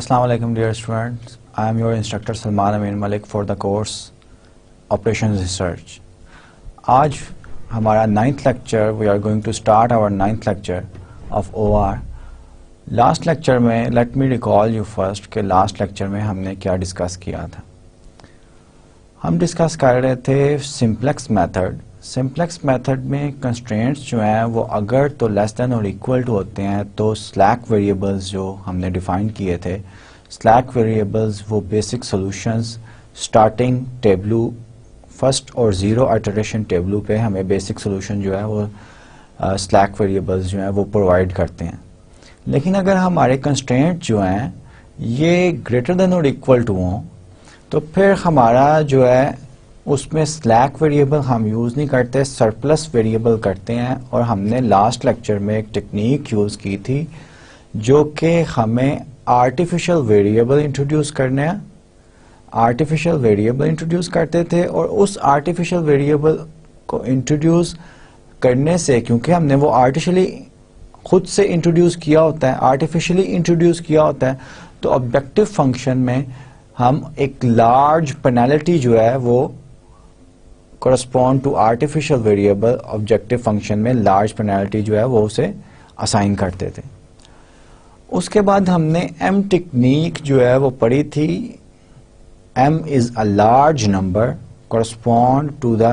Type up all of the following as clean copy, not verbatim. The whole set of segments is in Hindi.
Assalamu alaikum dear students. I am your instructor Salman Amin Malik for the course Operations Research. आज हमारा 9th lecture, we are going to start our 9th lecture of OR. Last lecture में let me recall you first कि last lecture में हमने क्या डिस्कस किया था. हम डिस्कस कर रहे थे सिंप्लेक्स मेथड. सिंप्लेक्स मेथड में कंस्ट्रेंट्स जो हैं वो अगर तो लेस देन और इक्वल टू होते हैं तो स्लैक वेरिएबल्स जो हमने डिफाइन किए थे, स्लैक वेरिएबल्स वो basic solutions starting tableau first और ज़ीरो आइटरेशन टेबलू पे हमें बेसिक सॉल्यूशन जो है वो स्लैक वेरिएबल्स जो हैं वो प्रोवाइड करते हैं. लेकिन अगर हमारे कंस्ट्रेंट जो हैं ये ग्रेटर देन और इक्वल टू हों तो फिर हमारा जो है उसमें स्लैक वेरिएबल हम यूज़ नहीं करते, सरप्लस वेरिएबल करते हैं. और हमने लास्ट लेक्चर में एक टेक्निक यूज़ की थी जो कि हमें आर्टिफिशियल वेरिएबल इंट्रोड्यूस करने हैं. आर्टिफिशियल वेरिएबल इंट्रोड्यूस करते थे और उस आर्टिफिशियल वेरिएबल को इंट्रोड्यूस करने से, क्योंकि हमने वो आर्टिफिशियली खुद से इंट्रोड्यूस किया होता है, आर्टिफिशियली इंट्रोड्यूस किया होता है, तो ऑब्जेक्टिव फंक्शन में हम एक लार्ज पेनल्टी जो है वो correspond to artificial variable objective function में लार्ज पेनल्टी जो है वो उसे असाइन करते थे. उसके बाद हमने m टेक्निक जो है वो पढ़ी थी. m is a large number correspond to the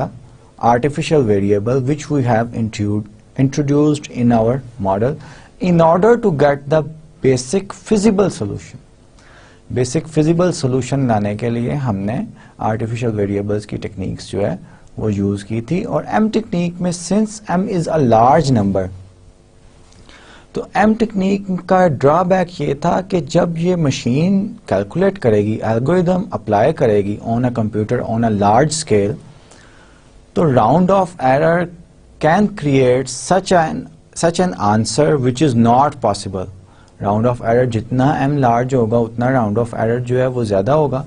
artificial variable which we have introduced in our model in order to get the basic feasible solution. Basic feasible solution लाने के लिए हमने आर्टिफिशियल वेरिएबल्स की टेक्निक्स जो है वो यूज की थी. और एम टेक्निक में since M is a large number, तो एम टेक्निक का ड्रॉबैक ये था कि जब ये मशीन कैलकुलेट करेगी, एल्गोरिथम अप्लाई करेगी on a computer on a large scale, तो round off error can create such an answer which is not possible. Round off error जितना m लार्ज होगा उतना राउंड ऑफ एरर जो है वो ज़्यादा होगा.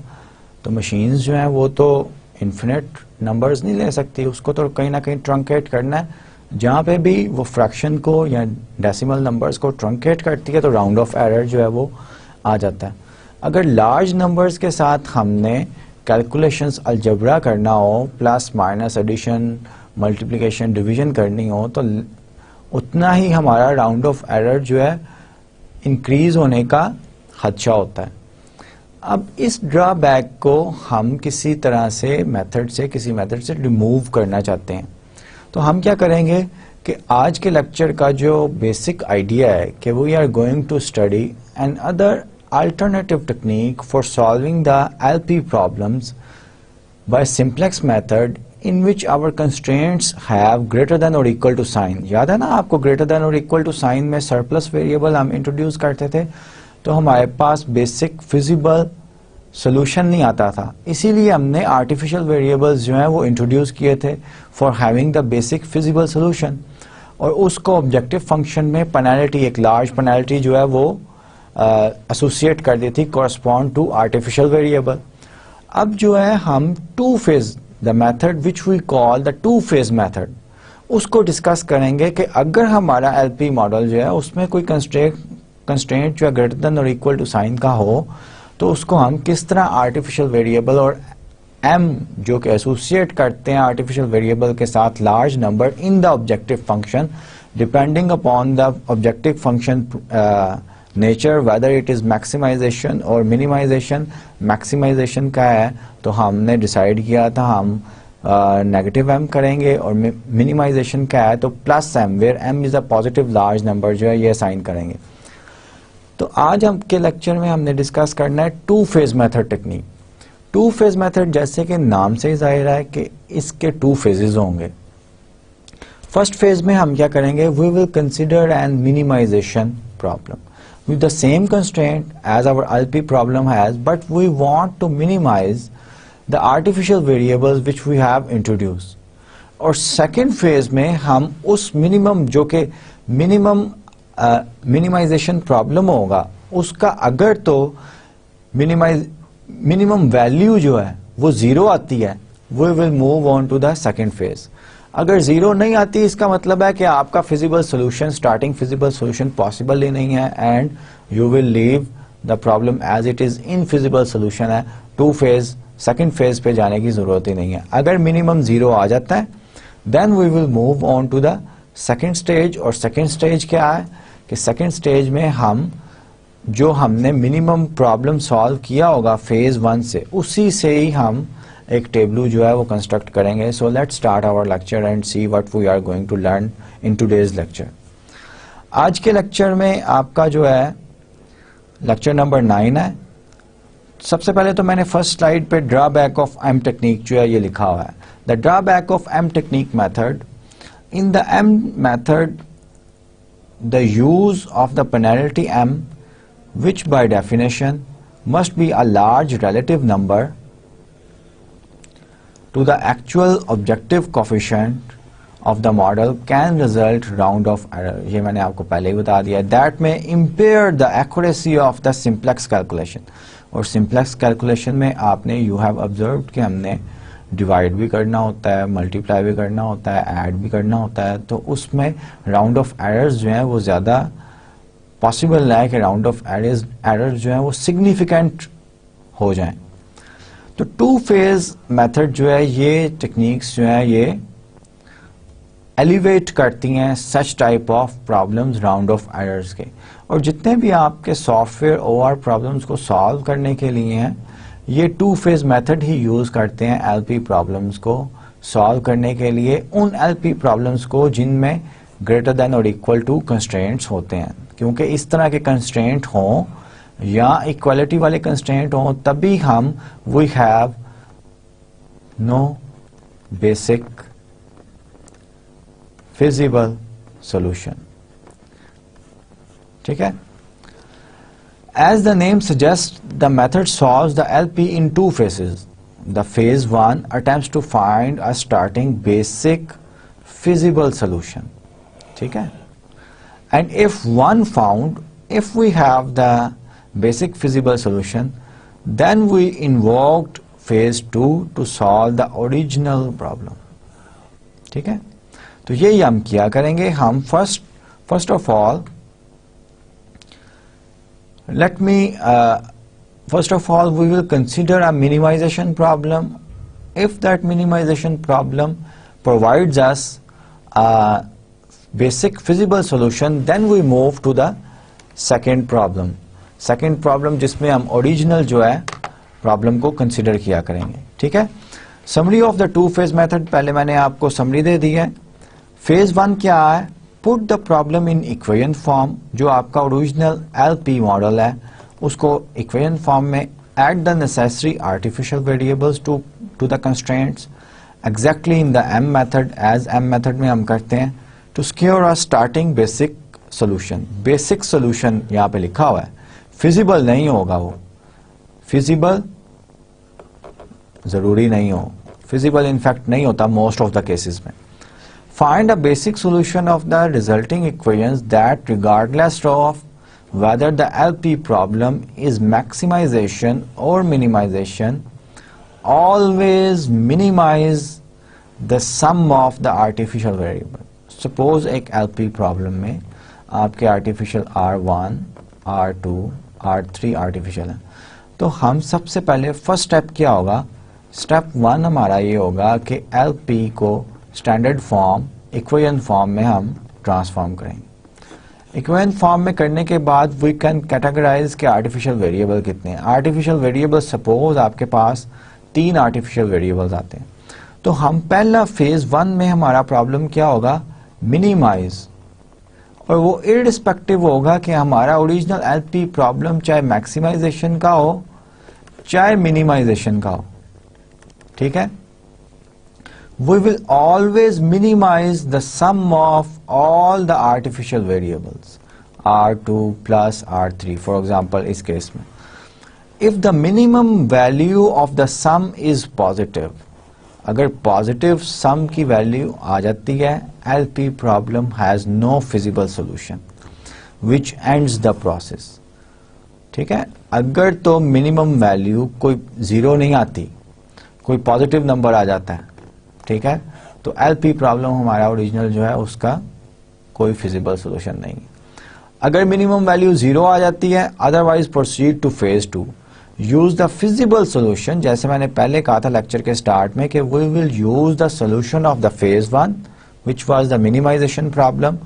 तो मशीन्स जो हैं वो तो इन्फिनिट नंबर्स नहीं ले सकती, उसको तो कहीं ना कहीं ट्रंकेट करना है. जहाँ पे भी वो फ्रैक्शन को या डेसिमल नंबर्स को ट्रंकेट करती है तो राउंड ऑफ एरर जो है वो आ जाता है. अगर लार्ज नंबर्स के साथ हमने कैलकुलेशंस अलजबरा करना हो, plus minus addition multiplication division करनी हो, तो उतना ही हमारा राउंड ऑफ एरर जो है इंक्रीज होने का खदशा होता है. अब इस ड्रॉबैक को हम किसी तरह से किसी मेथड से रिमूव करना चाहते हैं. तो हम क्या करेंगे कि आज के लेक्चर का जो बेसिक आइडिया है कि we are going to study another alternative technique for solving the LP problems by simplex method in which our constraints have greater than or equal to sign. याद है ना आपको, greater than or equal to sign में surplus variable हम introduce करते थे तो हमारे पास basic feasible solution नहीं आता था. इसीलिए हमने artificial variables जो हैं वो introduce किए थे for having the basic feasible solution. और उसको objective function में penalty, एक large penalty जो है वो associate कर दी थी correspond to artificial variable. अब जो है हम two phase the method which we call the two phase method उसको डिस्कस करेंगे कि अगर हमारा LP मॉडल जो है उसमें कोई कंस्ट्रेंट जो है ग्रेटर देन और इक्वल टू साइन का हो तो उसको हम किस तरह आर्टिफिशियल वेरिएबल और M जो कि एसोसिएट करते हैं आर्टिफिशियल वेरिएबल के साथ large number in the objective function depending upon the objective function nature, whether it is maximization और मिनिमाइजेशन. मैक्सिमाइजेशन का है तो हमने डिसाइड किया था हम नेगेटिव m करेंगे, और मिनिमाइजेशन का है तो plus m, where m is a positive large number जो है ये असाइन करेंगे. तो आज हम के लेक्चर में हमने डिस्कस करना है two phase method technique. Two phase method जैसे कि नाम से ही जाहिर है कि इसके टू फेजेस होंगे. फर्स्ट फेज में हम क्या करेंगे, we will consider an minimization problem with the same constraint as our LP problem has, but we want to minimize the artificial variables which we have introduced. और second phase में हम उस minimum जो कि minimization problem होगा उसका अगर तो minimum value जो है वो 0 आती है, we will move on to the second phase. अगर जीरो नहीं आती इसका मतलब है कि आपका feasible solution, starting feasible solution possible ही नहीं है and you will leave the problem as it is infeasible solution है, टू फेज सेकंड फेज पे जाने की जरूरत ही नहीं है। अगर मिनिमम 0 आ जाता है then we will move on to the second stage. और सेकंड स्टेज क्या है कि सेकंड स्टेज में हम जो हमने मिनिमम प्रॉब्लम सॉल्व किया होगा फेज 1 से, उसी से ही हम एक टेबल जो है वो कंस्ट्रक्ट करेंगे। So let's start our lecture and see what we are going to learn in today's lecture. आज के लेक्चर में आपका जो है लेक्चर नंबर 9 है। सबसे पहले तो मैंने फर्स्ट स्लाइड पे ड्रॉबैक ऑफ एम टेक्निक जो है ये लिखा हुआ है। The drawback of M technique method, in the M method the use of the penalty M which by definition must be a large relative number to the actual objective coefficient of the model can result round of error। ये मैंने आपको पहले ही बता दिया। That may impair the accuracy of the simplex calculation। और simplex calculation में आपने you have observed कि हमने डिवाइड भी करना होता है, मल्टीप्लाई भी करना होता है, ऐड भी करना होता है, तो उसमें राउंड ऑफ एरर्स जो हैं वो ज़्यादा पॉसिबल है कि राउंड ऑफ एरर्स जो है वो सिग्निफिकेंट हो जाएं। तो टू फेज मेथड जो है ये टेक्निक्स जो है ये एलिवेट करती हैं such type of problems round of errors के। और जितने भी आपके सॉफ्टवेयर ओआर प्रॉब्लम्स को सॉल्व करने के लिए हैं ये to phase method he use करते हैं एलपी प्रॉब्लम्स को सॉल्व करने के लिए, उन एलपी प्रॉब्लम्स को जिनमें ग्रेटर देन और इक्वल टू कंस्ट्रेंट्स होते हैं। क्योंकि इस तरह के कंस्ट्रेंट हों या इक्वालिटी वाले कंस्ट्रेंट हों तभी हम we have no basic feasible solution. ठीक है। As the name suggest the method solves the LP in two phases. The phase 1 attempts to find a starting basic feasible solution. ठीक है। And if one found, if we have the basic feasible solution, then we invoked phase 2 to solve the original problem। ठीक है। तो यही हम किया करेंगे। हम first of all we will consider a minimization problem। If that minimization problem provides us a basic feasible solution, then we move to the second problem जिसमें हम ओरिजिनल जो है प्रॉब्लम को कंसिडर किया करेंगे। ठीक है। Summary of the two phase method, पहले मैंने आपको समरी दे दी है। फेज 1 क्या है, put the problem in equation form. जो आपका ओरिजिनल एलपी मॉडल है उसको इक्वेशन फॉर्म में add the necessary artificial variables to the constraints exactly in the M method, as M method में हम करते हैं। To secure a starting basic solution. Basic solution यहां पे लिखा हुआ है, फिजिबल नहीं होगा, वो फिजिबल जरूरी नहीं हो, फिजिबल इनफैक्ट नहीं होता मोस्ट ऑफ द केसेस में। Find a basic solution of the resulting equations that regardless of whether the LP problem is maximization or minimization, always minimize the sum of the artificial variable। Suppose एक LP प्रॉब्लम में आपके artificial R1, R2, R3 artificial है, तो हम सबसे पहले फर्स्ट स्टेप क्या होगा, स्टेप 1 हमारा ये होगा कि LP को स्टैंडर्ड फॉर्म इक्वेशन फॉर्म में हम ट्रांसफॉर्म करेंगे। इक्वेशन फॉर्म में करने के बाद वी कैन कैटेगराइज के आर्टिफिशियल वेरिएबल कितने हैं। आर्टिफिशियल वेरिएबल सपोज आपके पास 3 आर्टिफिशियल वेरिएबल्स आते हैं, तो हम पहला फेज 1 में हमारा प्रॉब्लम क्या होगा, मिनिमाइज। और वो इररिस्पेक्टिव होगा कि हमारा ओरिजिनल एलपी प्रॉब्लम चाहे मैक्सिमाइजेशन का हो चाहे मिनिमाइजेशन का हो। ठीक है। we will always minimize the sum of all the artificial variables R2 plus R3 for example इस केस में if the minimum value of the sum is positive, अगर पॉजिटिव सम की वैल्यू आ जाती है LP problem has no feasible solution which ends the process. ठीक है। अगर तो मिनिमम वैल्यू कोई 0 नहीं आती, कोई पॉजिटिव नंबर आ जाता है, ठीक है, तो LP प्रॉब्लम हमारा ओरिजिनल जो है उसका कोई फिजिबल सॉल्यूशन नहीं है। अगर मिनिमम वैल्यू 0 आ जाती है, otherwise proceed two phase 2, use the feasible solution. जैसे मैंने पहले कहा था लेक्चर के स्टार्ट में कि we will use the solution of the phase 1 which was the minimization problem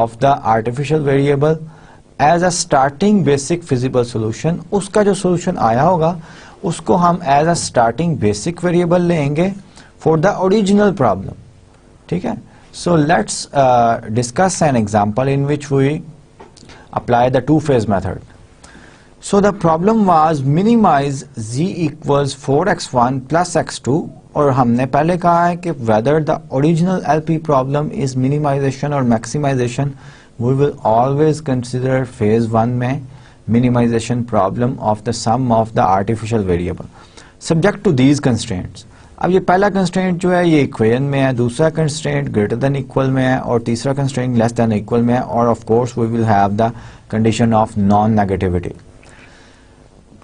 of the artificial variable as a starting basic feasible solution. उसका जो सोल्यूशन आया होगा उसको हम as a starting basic variable लेंगे फॉर द ओरिजिनल प्रॉब्लम। ठीक है, so let's discuss an example in which we apply the two phase method. So the problem was minimize z equals 4x1 plus x2, और हमने पहले कहा है कि whether the original LP problem is minimization or maximization, we will always consider phase 1 में minimization problem of the sum of the artificial variable subject to these constraints। अब ये पहला कंस्ट्रेंट जो है ये इक्वेशन में है, दूसरा कंस्ट्रेंट ग्रेटर देन इक्वल में है, और तीसरा कंस्ट्रेंट लेस देन इक्वल में है, और of course we will have the condition of non negativity.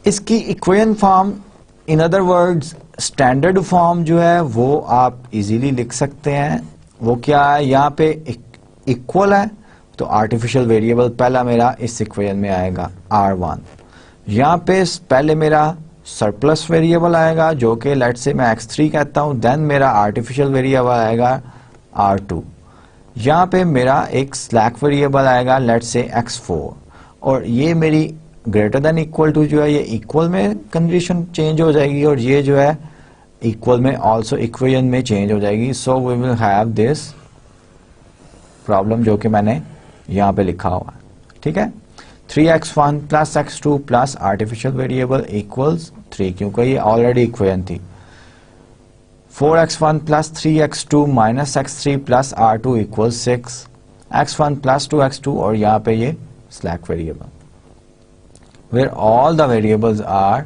इसकी equation form, in other words standard form जो है वो आप इजीली लिख सकते हैं। वो क्या है, यहाँ पे इक्वल है तो आर्टिफिशियल वेरिएबल पहला मेरा इस इक्वेशन में आएगा R1। यहाँ पे पहले मेरा सरप्लस वेरिएबल आएगा जो कि लेट्स से मैं x3 कहता हूँ, देन मेरा आर्टिफिशियल वेरिएबल आएगा R2। यहाँ पे मेरा एक स्लैक वेरिएबल आएगा लेट्स से x4, और ये मेरी ग्रेटर देन इक्वल टू जो है ये इक्वल में कंडीशन चेंज हो जाएगी, और ये जो है इक्वल में ऑल्सो इक्वेशन में चेंज हो जाएगी। So we will have this problem जो कि मैंने यहाँ पे लिखा हुआ है। ठीक है, 3x1 plus x2 plus artificial variable equals 3, क्योंकि ये ऑलरेडी इक्वेशन थी। 4x1 plus 3x2 minus x3 plus r2 equals 6, x1 plus 2x2, और यहाँ पे ये slack variable where all the variables are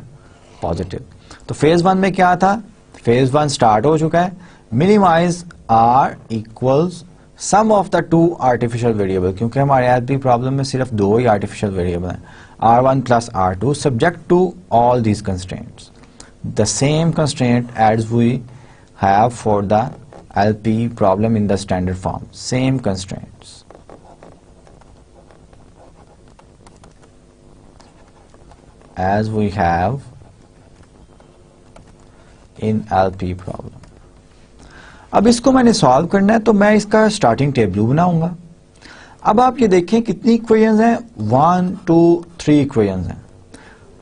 positive। तो फेज 1 में क्या था, फेज 1 स्टार्ट हो चुका है। Minimize r equals sum of the two artificial variable, क्योंकि हमारे एलपी प्रॉब्लम में सिर्फ दो ही आर्टिफिशियल वेरिएबल हैं, R1 plus R2 subject to all these constraints, the same constraint as we have for the LP problem in the standard form, same constraints as we have in LP problem। अब इसको मैंने सॉल्व करना है तो मैं इसका स्टार्टिंग टेबल बनाऊंगा। अब आप ये देखें कितनी इक्वेशंस हैं, 1 2 3 इक्वेशंस हैं।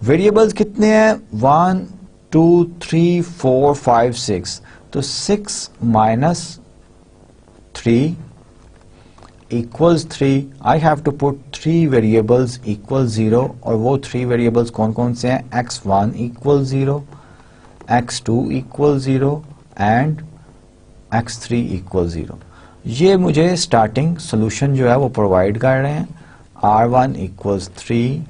वेरिएबल्स कितने हैं, 1 2 3 4 5 6, तो 6 minus 3 equals 3, I have to put 3 variables equal 0, और वो 3 variables कौन कौन से हैं, x1 equal 0, x2 equal 0 and x3 equal 0। ये मुझे स्टार्टिंग सोल्यूशन जो है वो प्रोवाइड कर रहे हैं। R1 equals 3,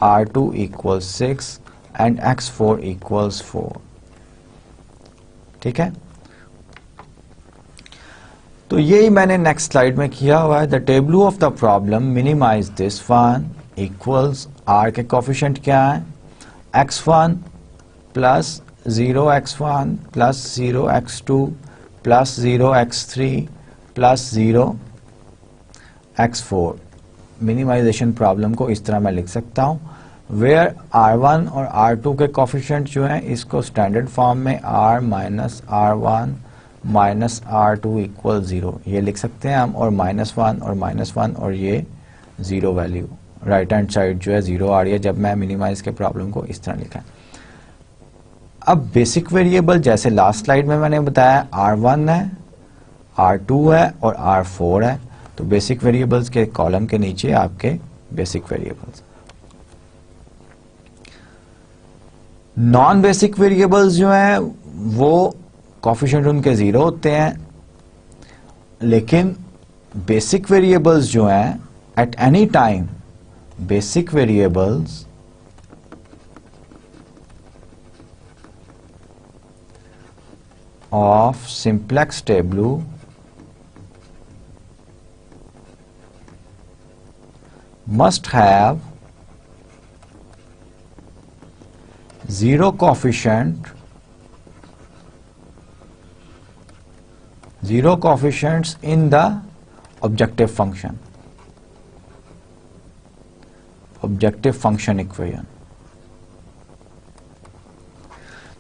R2 equals 6 and x4 equals 4। ठीक है, तो यही मैंने नेक्स्ट स्लाइड में किया हुआ है। The table of the problem minimize this one equals r के कोफिशिएंट क्या है, x1 plus 0x1 plus 0x2 plus 0x3 plus 0x4। Minimization problem को इस तरह मैं लिख सकता हूँ, वेयर R1 और R2 के कोफिशिएंट जो हैं इसको स्टैंडर्ड फॉर्म में r minus R1 minus R2 equal 0 ये लिख सकते हैं हम, और -1 और -1 और ये 0 वैल्यू राइट हैंड साइड जो है 0 आ रही है जब मैं मिनिमाइज के प्रॉब्लम को इस तरह लिखा। अब बेसिक वेरिएबल जैसे लास्ट स्लाइड में मैंने बताया R1 है, R2 है और R4 है, तो बेसिक वेरिएबल्स के कॉलम के नीचे आपके basic variables. Non basic variables जो हैं वो कोफिशिएंट उनके 0 होते हैं, लेकिन बेसिक वेरिएबल्स जो हैं at any time, basic variables of simplex table must have 0 coefficient, 0 coefficients in the objective function। Objective function equation.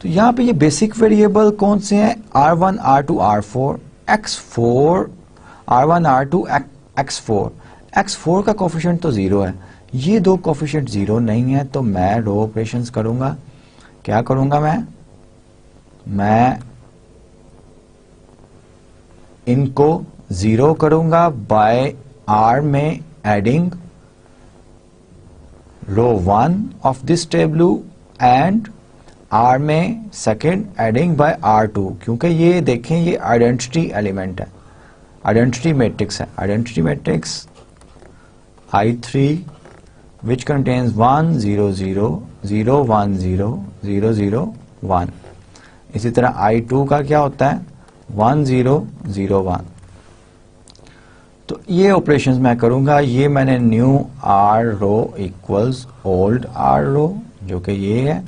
तो यहां पे ये बेसिक वेरिएबल कौन से हैं? R1, R2, R4, X4, R1, R2, X4। X4 का कोफिशिएंट तो 0 है, ये दो कोफिशिएंट 0 नहीं है, तो मैं रो ऑपरेशंस करूंगा। क्या करूंगा मैं इनको 0 करूंगा बाय R में adding row 1 of this table and R में सेकेंड एडिंग बाय R2, क्योंकि ये देखें ये आइडेंटिटी एलिमेंट है, आइडेंटिटी मैट्रिक्स है। Identity matrix I3 which contains 1 0 0 0 1 0 0 0 1। इसी तरह I2 का क्या होता है? 1 0 0 1। तो ये ऑपरेशंस मैं करूंगा। ये मैंने न्यू R रो इक्वल्स ओल्ड R रो जो कि ये है,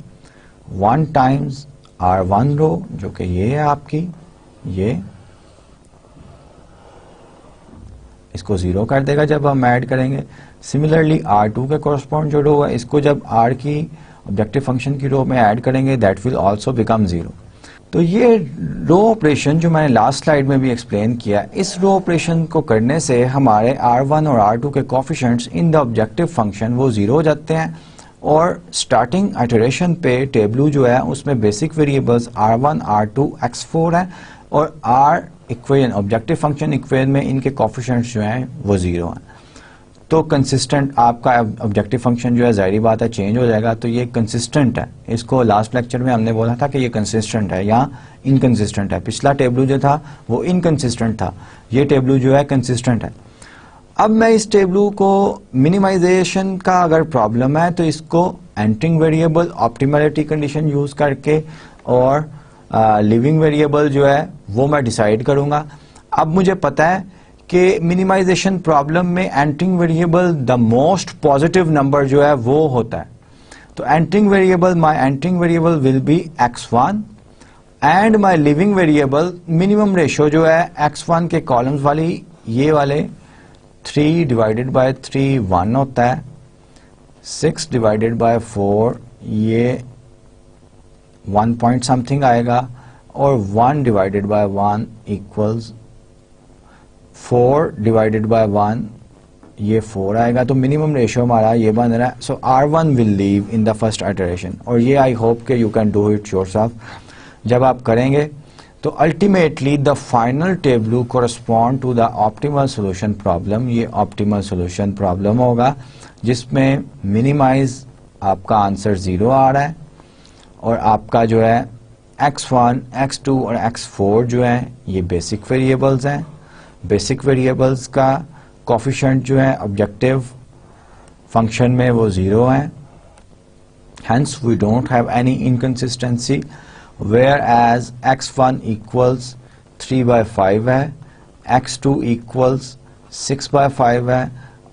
1 टाइम्स R1 रो जो कि ये है आपकी, ये इसको 0 कर देगा जब हम ऐड करेंगे। सिमिलरली R2 के कॉरस्पॉन्ड जो रो है, इसको जब R की ऑब्जेक्टिव फंक्शन की रो में ऐड करेंगे दैट विल आल्सो बिकम 0। तो ये रो ऑपरेशन जो मैंने लास्ट स्लाइड में भी एक्सप्लेन किया, इस रो ऑपरेशन को करने से हमारे R1 और R2 के coefficients in the objective function वो 0 हो जाते हैं, और स्टार्टिंग इटरेशन पे टेबल जो है उसमें basic variables R1, R2, X4 है, और R equation objective function equation में इनके कोफिशिएंट्स जो हैं वो 0 हैं। तो कंसिस्टेंट आपका ऑब्जेक्टिव फंक्शन जो है जाहिर बात है चेंज हो जाएगा, तो ये कंसिस्टेंट है। इसको लास्ट लेक्चर में हमने बोला था कि ये कंसिस्टेंट है, यहाँ इनकंसिस्टेंट है। पिछला टेबल जो था वो इनकंसिस्टेंट था, ये टेबल जो है कंसिस्टेंट है। अब मैं इस टेबल को मिनिमाइजेशन का अगर प्रॉब्लम है तो इसको entering variable optimality condition use करके और लिविंग वेरिएबल जो है वो मैं डिसाइड करूंगा। अब मुझे पता है कि मिनिमाइजेशन प्रॉब्लम में entering variable the most positive number जो है वो होता है। तो entering variable, my entering variable will B x1 and my leaving variable minimum ratio जो है x1 के कॉलम्स वाली ये वाले 3 डिवाइडेड बाय 3 1 होता है, 6 डिवाइडेड बाय 4 ये 1 पॉइंट समथिंग आएगा, और 1 divided by 1 equals 4 divided by 1 ये 4 आएगा। तो मिनिमम रेशियो हमारा ये बन रहा है। So R1 will leave in the first iteration, और ये आई होप के you can do it yourself. जब आप करेंगे तो ultimately the final table correspond to the optimal solution problem. ये ऑप्टिमल सॉल्यूशन प्रॉब्लम होगा जिसमें मिनिमाइज आपका आंसर 0 आ रहा है, और आपका जो है x1, x2 और x4 जो है ये बेसिक वेरिएबल्स हैं। बेसिक वेरिएबल्स का कोफिशिएंट जो है ऑब्जेक्टिव फंक्शन में वो 0 है, hence we don't have any inconsistency, whereas x1 equals 3 by 5 है, x2 equals 6 by 5 है,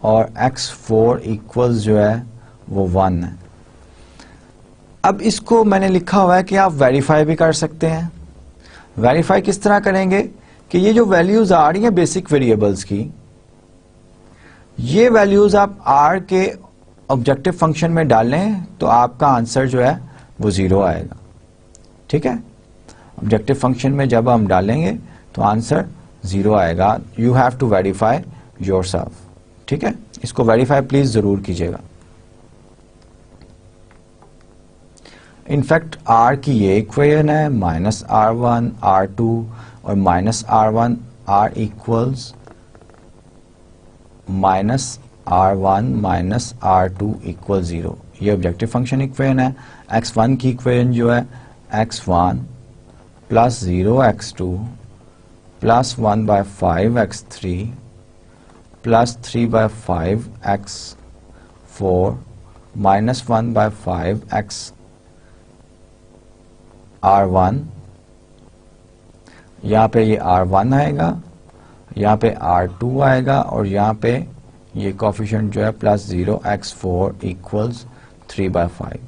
और x4 equals जो है वो 1 है। अब इसको मैंने लिखा हुआ है कि आप वेरीफाई भी कर सकते हैं। वेरीफाई किस तरह करेंगे कि ये जो वैल्यूज आ रही हैं बेसिक वेरिएबल्स की, ये वैल्यूज आप R के ऑब्जेक्टिव फंक्शन में डालें तो आपका आंसर जो है वो 0 आएगा। ठीक है, ऑब्जेक्टिव फंक्शन में जब हम डालेंगे तो आंसर 0 आएगा। You have to verify yourself. ठीक है, इसको वेरीफाई प्लीज जरूर कीजिएगा। इनफैक्ट R की ये इक्वेशन है -R1 R2 और -R1 R equals -R1 -R2 equal 0। ये ऑब्जेक्टिव फंक्शन इक्वेशन है। x1 की इक्वेशन जो है x1 plus 0 x2 plus 1 by 5 x3 plus 3 by 5 x4 minus 1 by 5 x R1, यहाँ पे ये R1 आएगा, यहाँ पे R2 आएगा, और यहाँ पे ये कोफिशिएंट जो है प्लस 0 x4 इक्वल्स 3 बाय 5।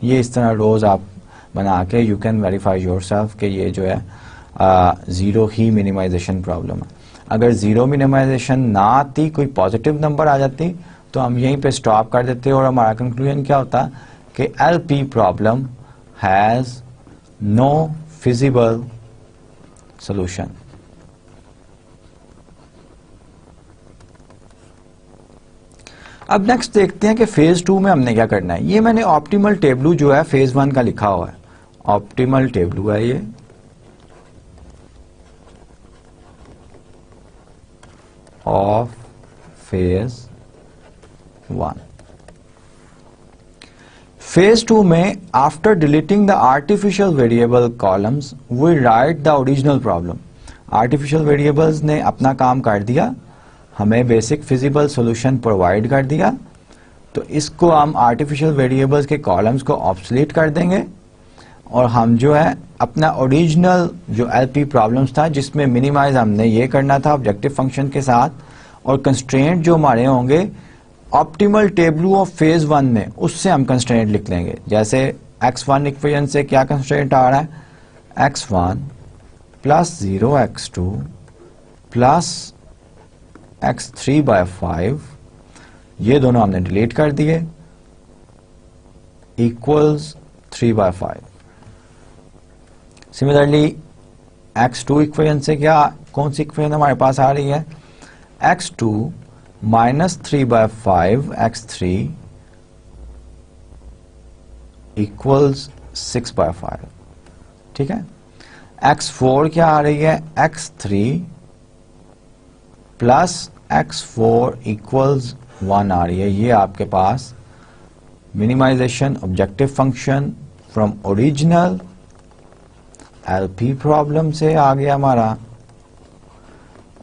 ये इस तरह रोज आप बना के यू कैन वेरीफाई योरसेल्फ कि ये जो है 0 ही मिनिमाइजेशन प्रॉब्लम है। अगर 0 मिनिमाइजेशन ना आती, कोई पॉजिटिव नंबर आ जाती, तो हम यहीं पे स्टॉप कर देते और हमारा कंक्लूजन क्या होता कि LP problem has no feasible solution. अब नेक्स्ट देखते हैं कि फेज 2 में हमने क्या करना है। ये मैंने ऑप्टिमल टेबलू जो है फेज 1 का लिखा हुआ है, ऑप्टिमल टेबलू है ये, ऑफ फेज 1। फेज 2 में after deleting the artificial variable columns we write the original problem. Artificial variables ने अपना काम कर दिया, हमें बेसिक फिजिबल सॉल्यूशन प्रोवाइड कर दिया, तो इसको हम आर्टिफिशियल वेरिएबल्स के कॉलम्स को ऑब्सोलीट कर देंगे और हम जो है अपना ओरिजिनल जो एलपी प्रॉब्लम्स था जिसमें मिनिमाइज हमने ये करना था ऑब्जेक्टिव फंक्शन के साथ, और कंस्ट्रेंट जो हमारे होंगे ऑप्टिमल टेबलू ऑफ फेज 1 में, उससे हम कंस्ट्रेंट लिख लेंगे। जैसे x1 इक्वेशन से क्या कंस्ट्रेंट आ रहा है, x1 plus 0x2 plus x3/5, ये दोनों हमने डिलीट कर दिए, इक्वल्स 3/5। सिमिलरली x2 इक्वेशन से क्या, कौन सी इक्वेशन हमारे पास आ रही है, x2 माइनस 3/5 x3 इक्वल्स 6/5। ठीक है, x4 क्या आ रही है, x3 प्लस x4 इक्वल्स 1 आ रही है। ये आपके पास minimization objective function from original LP problem से आ गया हमारा,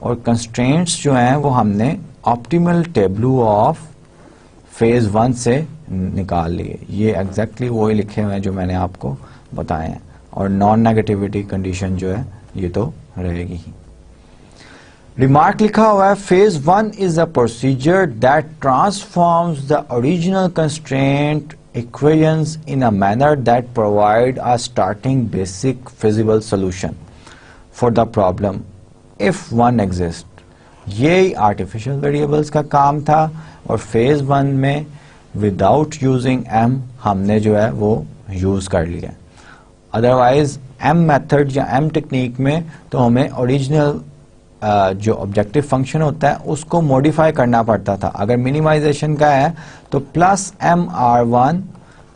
और कंस्ट्रेंट्स जो हैं वो हमने ऑप्टिमल टेबलू ऑफ फेज 1 से निकाल लिए। ये एग्जैक्टली वही लिखे हुए हैं जो मैंने आपको बताए हैं, और नॉन नेगेटिविटी कंडीशन जो है ये तो रहेगी ही। रिमार्क लिखा हुआ है, phase 1 is a procedure that transforms the original constraint equations in a manner that provide a starting basic feasible solution for the problem if one exists। ये आर्टिफिशियल वेरिएबल्स का काम था, और फेज 1 में विदाउट यूजिंग m हमने जो है वो यूज कर लिया। अदरवाइज m मेथड या m टेक्निक में तो हमें ओरिजिनल जो ऑब्जेक्टिव फंक्शन होता है उसको मॉडिफाई करना पड़ता था। अगर मिनिमाइजेशन का है तो प्लस mr1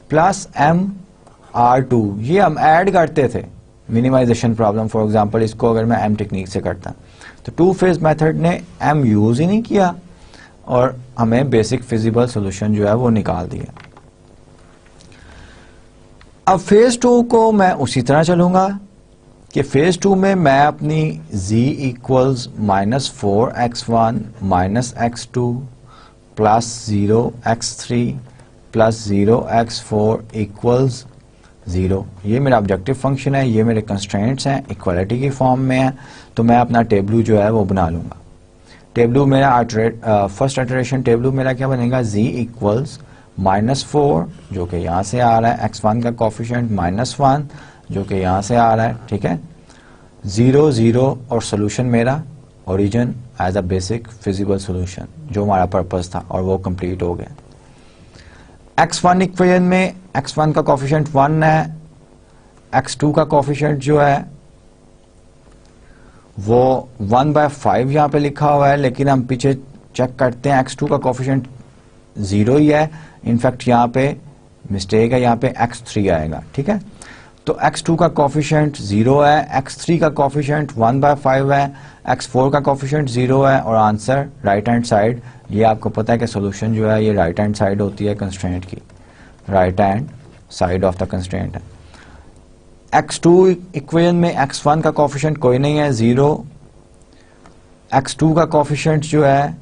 प्लस mr2 ये हम ऐड करते थे मिनिमाइजेशन प्रॉब्लम। फॉर एग्जांपल इसको अगर मैं m टेक्निक से करता तो टू फेज मेथड ने m यूज ही नहीं किया और हमें बेसिक फिजिबल सॉल्यूशन जो है वो निकाल दिया। अब फेज 2 को मैं उसी तरह चलूंगा कि फेज 2 में मैं अपनी z equals -4x1 -x2 plus 0x3 plus 0x4 equals 0, ये मेरा ऑब्जेक्टिव फंक्शन है, ये मेरे कंस्ट्रेंट्स हैं, इक्वालिटी की फॉर्म में है, तो मैं अपना टेबलू जो है वो बना लूंगा। टेबलू मेरा फर्स्ट इटरेशन टेबलू मेरा क्या बनेगा, z इक्वल्स -4 जो कि यहाँ से आ रहा है, x1 का कोफिशिएंट -1 जो कि यहाँ से आ रहा है, ठीक है, 0 0 और सोल्यूशन मेरा origin as a basic feasible solution जो हमारा पर्पस था, और वो कंप्लीट हो गया। x1 इक्वेशन में x1 का कोफिशिएंट 1 है, x2 का कोफिशिएंट जो है वो 1/5 यहाँ पे लिखा हुआ है, लेकिन हम पीछे चेक करते हैं x2 का कोफिशिएंट 0 ही है। इनफैक्ट यहाँ पे मिस्टेक है, यहाँ पे x3 आएगा, ठीक है। तो x2 का कोफिशिएंट 0 है, x3 का कोफिशिएंट 1/5 है, x4 का कोफिशिएंट 0 है, और आंसर राइट हैंड साइड। ये आपको पता है कि सॉल्यूशन जो है ये राइट हैंड साइड होती है कंस्ट्रेंट की, right hand side of the constraint है। x2 इक्वेशन में x1 का कोफिशिएंट कोई नहीं है, 0, x2 का कोफिशिएंट जो है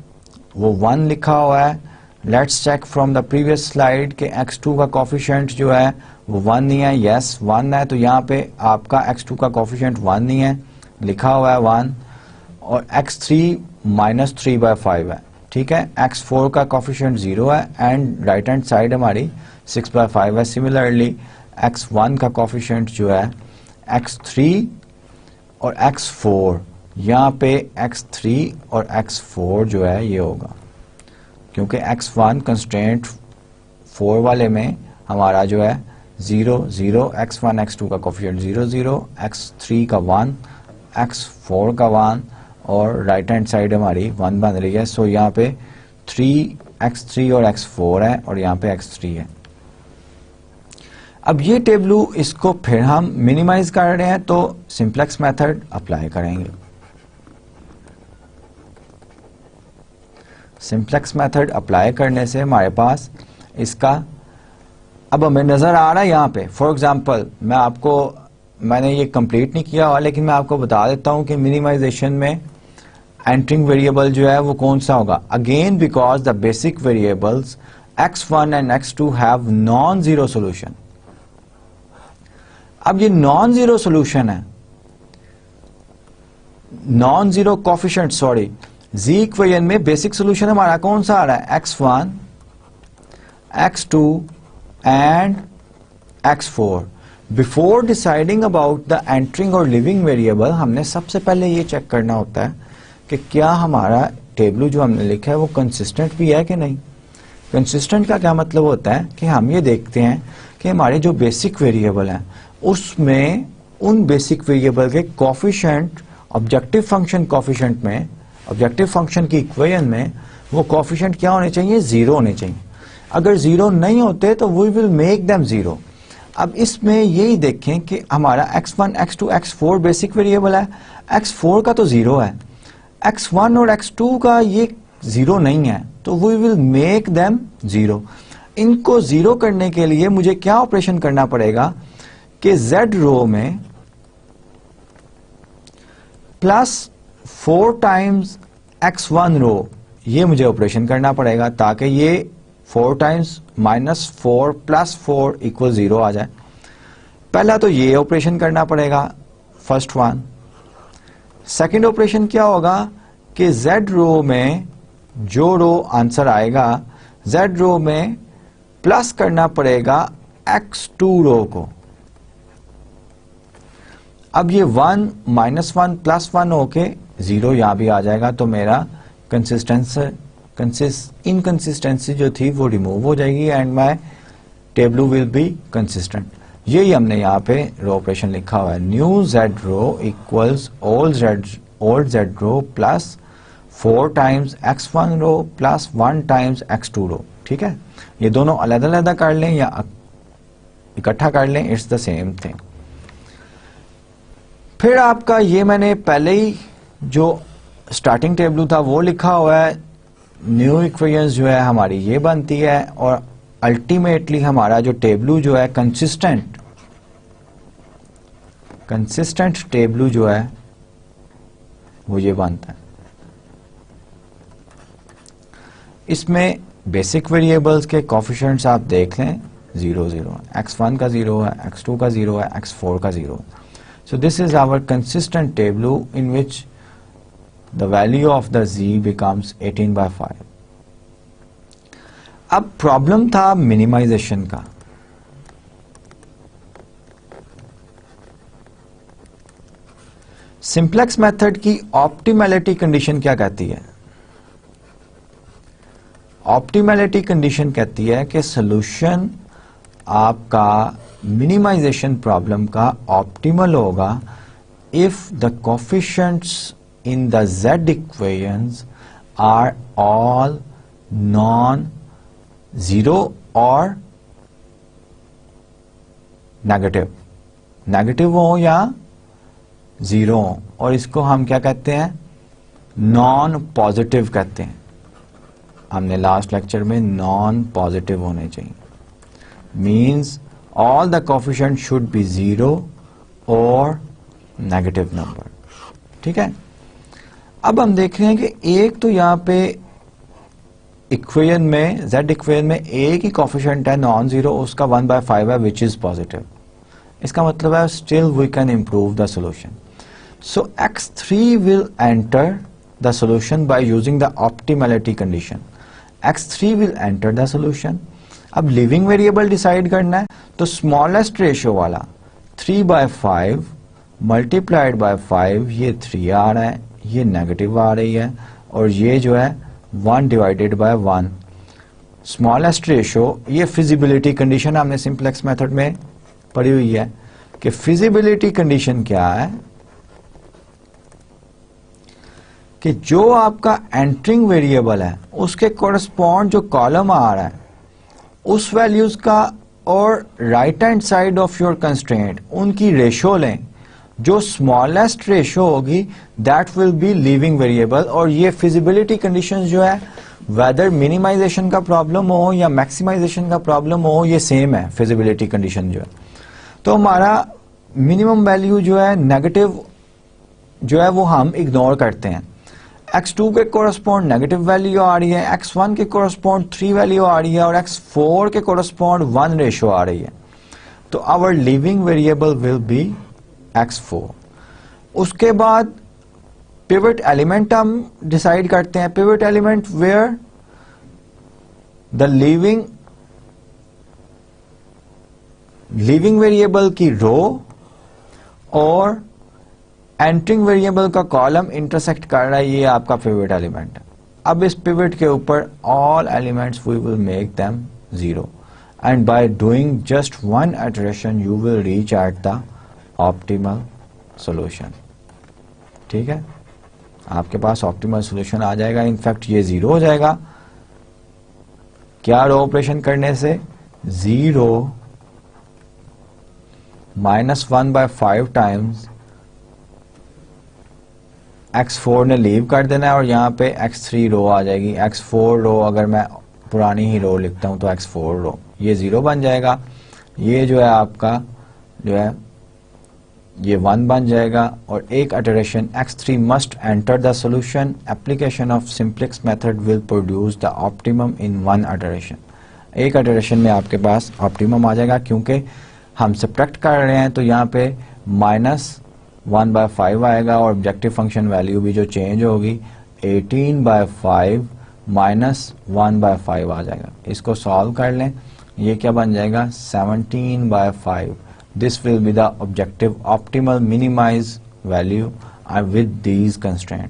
वो 1 लिखा हुआ है। Let's check from the previous slide के x2 का कोफिशिएंट जो है वो 1 नहीं है, यस 1 है, तो यहाँ पे आपका x2 का कोफिशिएंट 1 नहीं है, लिखा हुआ है 1, और x3 -3/5 है, ठीक है। x4 का कोफिशिएंट 0 है, एंड राइट हैंड साइड हमारी 6/5 है। सिमिलरली x1 का कोफिशिएंट जो है x3 और x4, यहाँ पे x3 और x4 जो है ये होगा, क्योंकि x1 कंस्ट्रेंट 4 वाले में हमारा जो है 0 0, x1 x2 का कोफिशिएंट 0 0, x3 का 1, x4 का 1 और राइट हैंड साइड हमारी 1 बन रही है। सो यहाँ पे 3x3 और x4 है और यहाँ पे x3 है। अब ये टेबलू इसको फिर हम मिनिमाइज कर रहे हैं तो सिंप्लेक्स मेथड अप्लाई करेंगे। सिंप्लेक्स मेथड अप्लाई करने से हमारे पास इसका अब हमें नजर आ रहा है यहाँ पे। फॉर एग्जांपल मैंने ये कंप्लीट नहीं किया हुआ, लेकिन मैं आपको बता देता हूँ कि मिनिमाइजेशन में एंटरिंग वेरिएबल जो है वो कौन सा होगा। Again because the basic variables x1 and x2 have non zero solution. अब ये नॉन जीरो सोल्यूशन है, नॉन जीरो कोफिशिएंट, सॉरी, जी इक्वेशन में बेसिक सोल्यूशन हमारा कौन सा आ रहा है, x1, x2 and x4। Before deciding about the entering और लिविंग वेरिएबल हमने सबसे पहले ये चेक करना होता है कि क्या हमारा टेबल जो हमने लिखा है वो कंसिस्टेंट भी है कि नहीं। कंसिस्टेंट का क्या मतलब होता है कि हम ये देखते हैं कि हमारे जो बेसिक वेरिएबल हैं उसमें उन बेसिक वेरिएबल के कोफिशिएंट ऑब्जेक्टिव फंक्शन कोफिशिएंट में, ऑब्जेक्टिव फंक्शन की इक्वेशन में वो कोफिशिएंट क्या होने चाहिए, जीरो होने चाहिए। अगर जीरो नहीं होते तो we will make them zero. अब इसमें यही देखें कि हमारा x1, x2, x4 basic variable है, x4 का तो जीरो है, x1 और x2 का ये जीरो नहीं है, तो we will make them zero. इनको जीरो करने के लिए मुझे क्या ऑपरेशन करना पड़ेगा कि z रो में प्लस 4 टाइम्स x1 रो, ये मुझे ऑपरेशन करना पड़ेगा ताकि ये 4 टाइम्स -4 + 4 = 0 आ जाए। पहला तो ये ऑपरेशन करना पड़ेगा, फर्स्ट वन। सेकंड ऑपरेशन क्या होगा कि z रो में जो रो आंसर आएगा, z रो में प्लस करना पड़ेगा x2 रो को। अब ये 1 -1 + 1 होके 0 यहां भी आ जाएगा, तो मेरा इनकंसिस्टेंसी जो थी वो रिमूव हो जाएगी and my table will be consistent. यही हमने यहाँ पे रो ऑपरेशन लिखा हुआ है, न्यू z रो इक्वल्स ओल्ड z रो प्लस 4 टाइम्स x1 रो प्लस 1 टाइम्स x2 रो। ठीक है, ये दोनों अलग अलग कर लें या इकट्ठा कर लें, इट्स द सेम थिंग। फिर आपका ये मैंने पहले ही जो स्टार्टिंग टेबल था वो लिखा हुआ है, न्यू इक्वेशंस जो है हमारी ये बनती है और अल्टीमेटली हमारा जो टेबल जो है कंसिस्टेंट टेबल जो है वो ये बनता है। इसमें बेसिक वेरिएबल्स के कोफिशिएंट्स आप देख लें 0 0, x1 का 0 है, x2 का 0 है, x4 का 0। So this is our consistent table in which the value of the z becomes 18/5. अब प्रॉब्लम था मिनिमाइजेशन का। सिंप्लेक्स मेथड की ऑप्टिमैलिटी कंडीशन क्या कहती है? ऑप्टिमैलिटी कंडीशन कहती है कि सॉल्यूशन आपका मिनिमाइजेशन प्रॉब्लम का ऑप्टिमल होगा if the coefficients in the z equations are all non zero और नेगेटिव हो या जीरो हो, और इसको हम क्या कहते हैं, नॉन पॉजिटिव कहते हैं। हमने लास्ट लेक्चर में नॉन पॉजिटिव होने चाहिए, means all the coefficient should be 0 or negative number। ठीक है, अब हम देख रहे हैं कि एक तो यहाँ पे इक्वेशन में, z इक्वेशन में एक ही कोफिशिएंट है नॉन जीरो, उसका 1/5 है विच इज पॉजिटिव। इसका मतलब है still we can improve the solution. So x3 will enter the solution by using the optimality condition. x3 will enter the solution. अब लिविंग वेरिएबल डिसाइड करना है तो स्मॉलेस्ट रेशियो वाला 3/5 मल्टीप्लाइड बाय 5, ये 3 आ रहा है, ये नेगेटिव आ रही है, और ये जो है 1 / 1 स्मॉलेस्ट रेशो, ये फिजिबिलिटी कंडीशन हमने सिंपलेक्स मेथड में पढ़ी हुई है कि फिजिबिलिटी कंडीशन क्या है कि जो आपका एंटरिंग वेरिएबल है उसके कोरस्पॉन्ड जो कॉलम आ रहा है उस वैल्यूज का और right hand side of your constraint उनकी रेशो लें, जो स्मॉलेस्ट रेशो होगी that will be leaving variable. और ये फिजिबिलिटी कंडीशन जो है वेदर मिनिमाइजेशन का प्रॉब्लम हो या मैक्सिमाइजेशन का प्रॉब्लम हो, ये सेम है फिजिबिलिटी कंडीशन जो है। तो हमारा मिनिमम वैल्यू जो है नेगेटिव जो है वो हम इग्नोर करते हैं। x2 के कोरस्पॉन्ड नेगेटिव वैल्यू आ रही है, x1 के कोरस्पॉन्ड 3 वैल्यू आ रही है और x4 के कोरस्पॉन्ड 1 रेशो आ रही है। तो our leaving variable will be x4। उसके बाद पिवट एलिमेंट हम डिसाइड करते हैं। Pivot element where the leaving variable की रो और एंटरिंग वेरिएबल का कॉलम इंटरसेक्ट कर रहा है, ये आपका पिवट एलिमेंट है। अब इस पिवट के ऊपर all elements we will make them 0 and by doing just one iteration you will reach at the optimal solution. ठीक है, आपके पास ऑप्टिमल सॉल्यूशन आ जाएगा। इनफैक्ट ये 0 हो जाएगा क्या रो ऑपरेशन करने से, 0 -1/5 टाइम्स x4 ने लीव कर देना है और यहाँ पे x3 रो आ जाएगी। x4 रो अगर मैं पुरानी ही रो लिखता हूँ तो x4 रो, ये 0 बन जाएगा। ये जो है आपका जो है ये 1 बन जाएगा और एक iteration x3 must enter the solution. Application of simplex method will produce the optimum in 1 iteration. एक इटरेशन में आपके पास ऑप्टिमम आ जाएगा। क्योंकि हम सब्ट्रैक्ट कर रहे हैं तो यहाँ पे -1/5 आएगा और ऑब्जेक्टिव फंक्शन वैल्यू भी जो चेंज होगी 18/5 -1/5 आ जाएगा। इसको सॉल्व कर लें, ये क्या बन जाएगा 17/5। This will be the objective optimal minimize value with these constraint.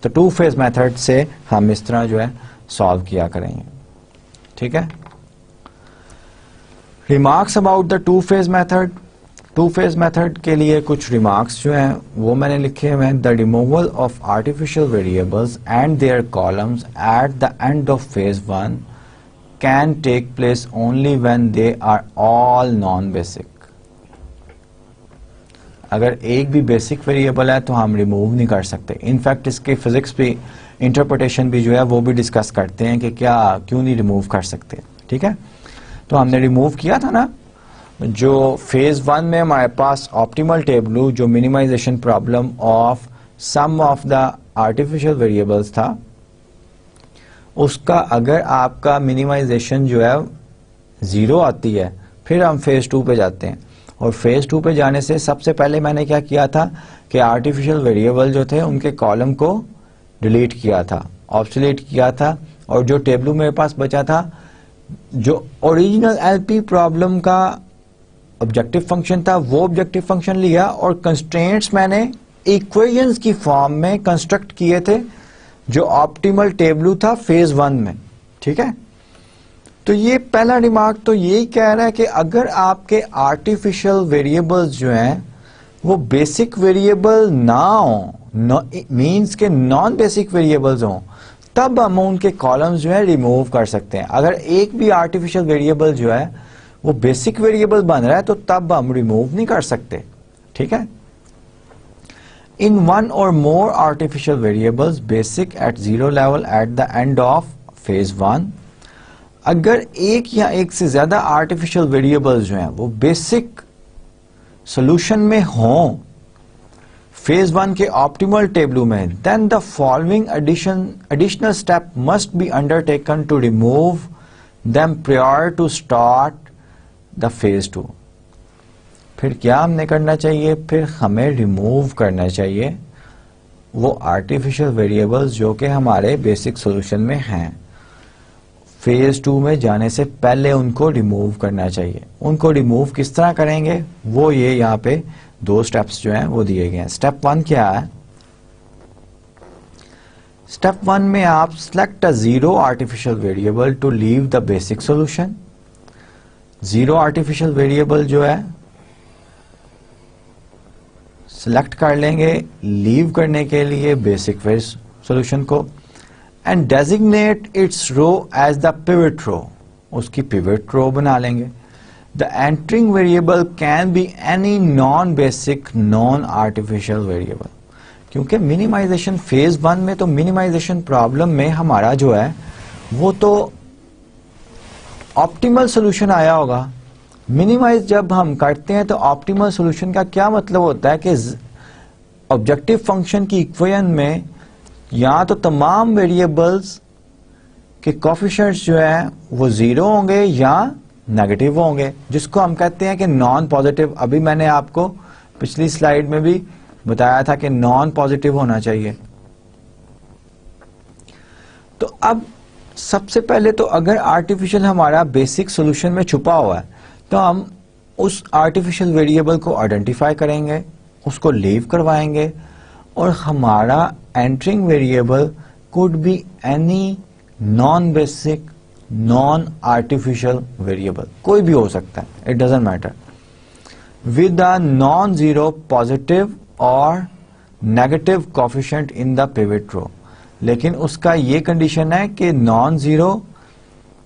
तो 2 फेज मेथड से हम इस तरह जो है सॉल्व किया करेंगे। ठीक है, remarks about the 2 phase method. 2 phase method के लिए कुछ रिमार्क्स जो हैं वो मैंने लिखे हुए हैं। The removal of artificial variables and their columns at the end of phase 1 can take place only when they are all non basic. अगर एक भी बेसिक वेरिएबल है तो हम रिमूव नहीं कर सकते। इनफैक्ट इसके फिजिक्स भी इंटरप्रिटेशन भी जो है वो भी डिस्कस करते हैं कि क्या क्यों नहीं रिमूव कर सकते। ठीक है, तो हमने रिमूव किया था ना जो फेज 1 में हमारे पास ऑप्टिमल टेबल जो minimization problem of sum of the artificial variables था, उसका अगर आपका मिनिमाइजेशन जो है 0 आती है फिर हम फेज 2 पे जाते हैं। और फेज 2 पे जाने से सबसे पहले मैंने क्या किया था कि आर्टिफिशियल वेरिएबल जो थे उनके कॉलम को डिलीट किया था, ऑब्सोलेट किया था और जो टेबल मेरे पास बचा था जो ओरिजिनल एलपी प्रॉब्लम का ऑब्जेक्टिव फंक्शन था वो ऑब्जेक्टिव फंक्शन लिया और कंस्ट्रेंट्स मैंने इक्वेशंस की फॉर्म में कंस्ट्रक्ट किए थे जो ऑप्टिमल टेबल था फेज 1 में। ठीक है, तो ये पहला रिमार्क तो यही कह रहा है कि अगर आपके आर्टिफिशियल वेरिएबल्स जो हैं वो बेसिक वेरिएबल ना हो, मीन्स के नॉन बेसिक वेरिएबल्स हों, तब हम उनके कॉलम्स जो है रिमूव कर सकते हैं। अगर एक भी आर्टिफिशियल वेरिएबल जो है वो बेसिक वेरिएबल बन रहा है तो तब हम रिमूव नहीं कर सकते। ठीक है, इन 1 or more artificial variables basic at 0 level at the end of phase 1, अगर एक या एक से ज्यादा आर्टिफिशियल वेरिएबल्स जो हैं वो बेसिक सॉल्यूशन में हों फेज 1 के ऑप्टिमल टेबल में, then the following additional step must be undertaken to remove them prior to start the phase 2। फिर क्या हमने करना चाहिए, फिर हमें रिमूव करना चाहिए वो आर्टिफिशियल वेरिएबल्स जो कि हमारे बेसिक सॉल्यूशन में हैं। फेज 2 में जाने से पहले उनको रिमूव करना चाहिए। उनको रिमूव किस तरह करेंगे वो ये यहाँ पे 2 स्टेप्स जो हैं वो दिए गए हैं। स्टेप 1 क्या है, स्टेप 1 में आप select a zero artificial variable to leave the basic solution. Zero artificial variable जो है सिलेक्ट कर लेंगे लीव करने के लिए बेसिक सॉल्यूशन को, and designate its row as the pivot row, उसकी पिवट रो बना लेंगे। The entering variable can be any non basic non artificial variable, क्योंकि मिनिमाइजेशन फेज 1 में तो मिनिमाइजेशन प्रॉब्लम में हमारा जो है वो तो ऑप्टिमल सॉल्यूशन आया होगा। मिनिमाइज जब हम करते हैं तो ऑप्टिमल सॉल्यूशन का क्या मतलब होता है कि ऑब्जेक्टिव फंक्शन की इक्वेशन में या तो तमाम वेरिएबल्स के कोफिशिएंट्स जो है वो जीरो होंगे या नेगेटिव होंगे, जिसको हम कहते हैं कि नॉन पॉजिटिव। अभी मैंने आपको पिछली स्लाइड में भी बताया था कि नॉन पॉजिटिव होना चाहिए। तो अब सबसे पहले तो अगर आर्टिफिशियल हमारा बेसिक सॉल्यूशन में छुपा हुआ है तो हम उस आर्टिफिशियल वेरिएबल को आइडेंटिफाई करेंगे, उसको लीव करवाएंगे, और हमारा entering variable could be any non basic non artificial variable, कोई भी हो सकता है, it doesn't matter, with a non zero positive और negative coefficient in the pivot row. लेकिन उसका ये कंडीशन है कि नॉन जीरो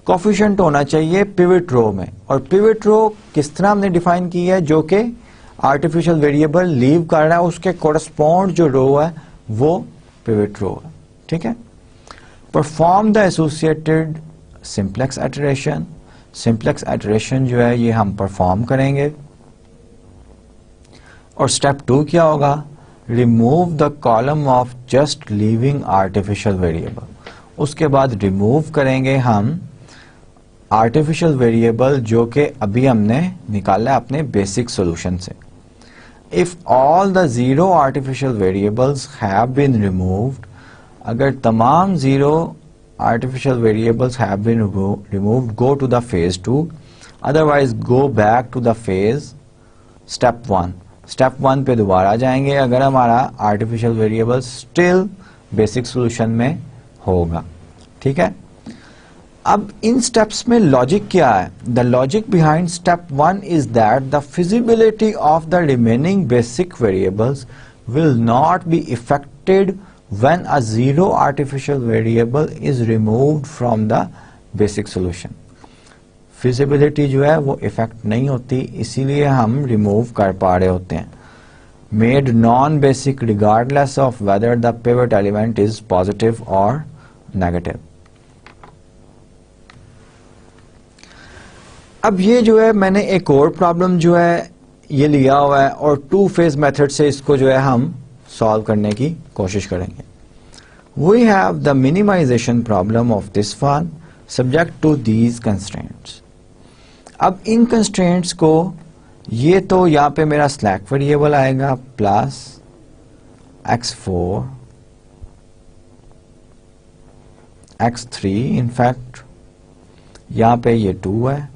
कोफिशिएंट होना चाहिए पिवट रो में। और पिवट रो किस तरह हमने डिफाइन की है, जो कि आर्टिफिशियल वेरिएबल लीव कर रहा है उसके कोरस्पॉन्ड जो रो है वो पिवट रो है। ठीक है। Perform the associated simplex iteration. Simplex iteration जो है ये हम परफॉर्म करेंगे। और स्टेप 2 क्या होगा, remove the column of just leaving artificial variable. उसके बाद रिमूव करेंगे हम आर्टिफिशियल वेरिएबल जो कि अभी हमने निकाला है अपने बेसिक सॉल्यूशन से। If all the zero artificial variables have been removed, अगर तमाम zero artificial variables have been removed, go to the phase 2, otherwise go back to the phase step 1। Step 1 पे दोबारा जाएंगे अगर हमारा artificial variable still basic solution में होगा। ठीक है। अब इन स्टेप्स में लॉजिक क्या है? The logic behind step 1 is that the feasibility of the remaining basic variables will not be affected when a zero artificial variable is removed from the basic solution। Feasibility जो है वो इफेक्ट नहीं होती, इसीलिए हम रिमूव कर पा रहे होते हैं। Made non basic regardless of whether the pivot element is positive और नेगेटिव। अब ये जो है मैंने एक और प्रॉब्लम जो है ये लिया हुआ है और 2 फेज मेथड से इसको जो है हम सॉल्व करने की कोशिश करेंगे। We have the minimization problem of this one subject to these constraints। अब इन constraints को ये तो यहाँ पे मेरा स्लैक वेरिएबल आएगा प्लस x4 x3, इनफैक्ट यहाँ पे ये 2 है,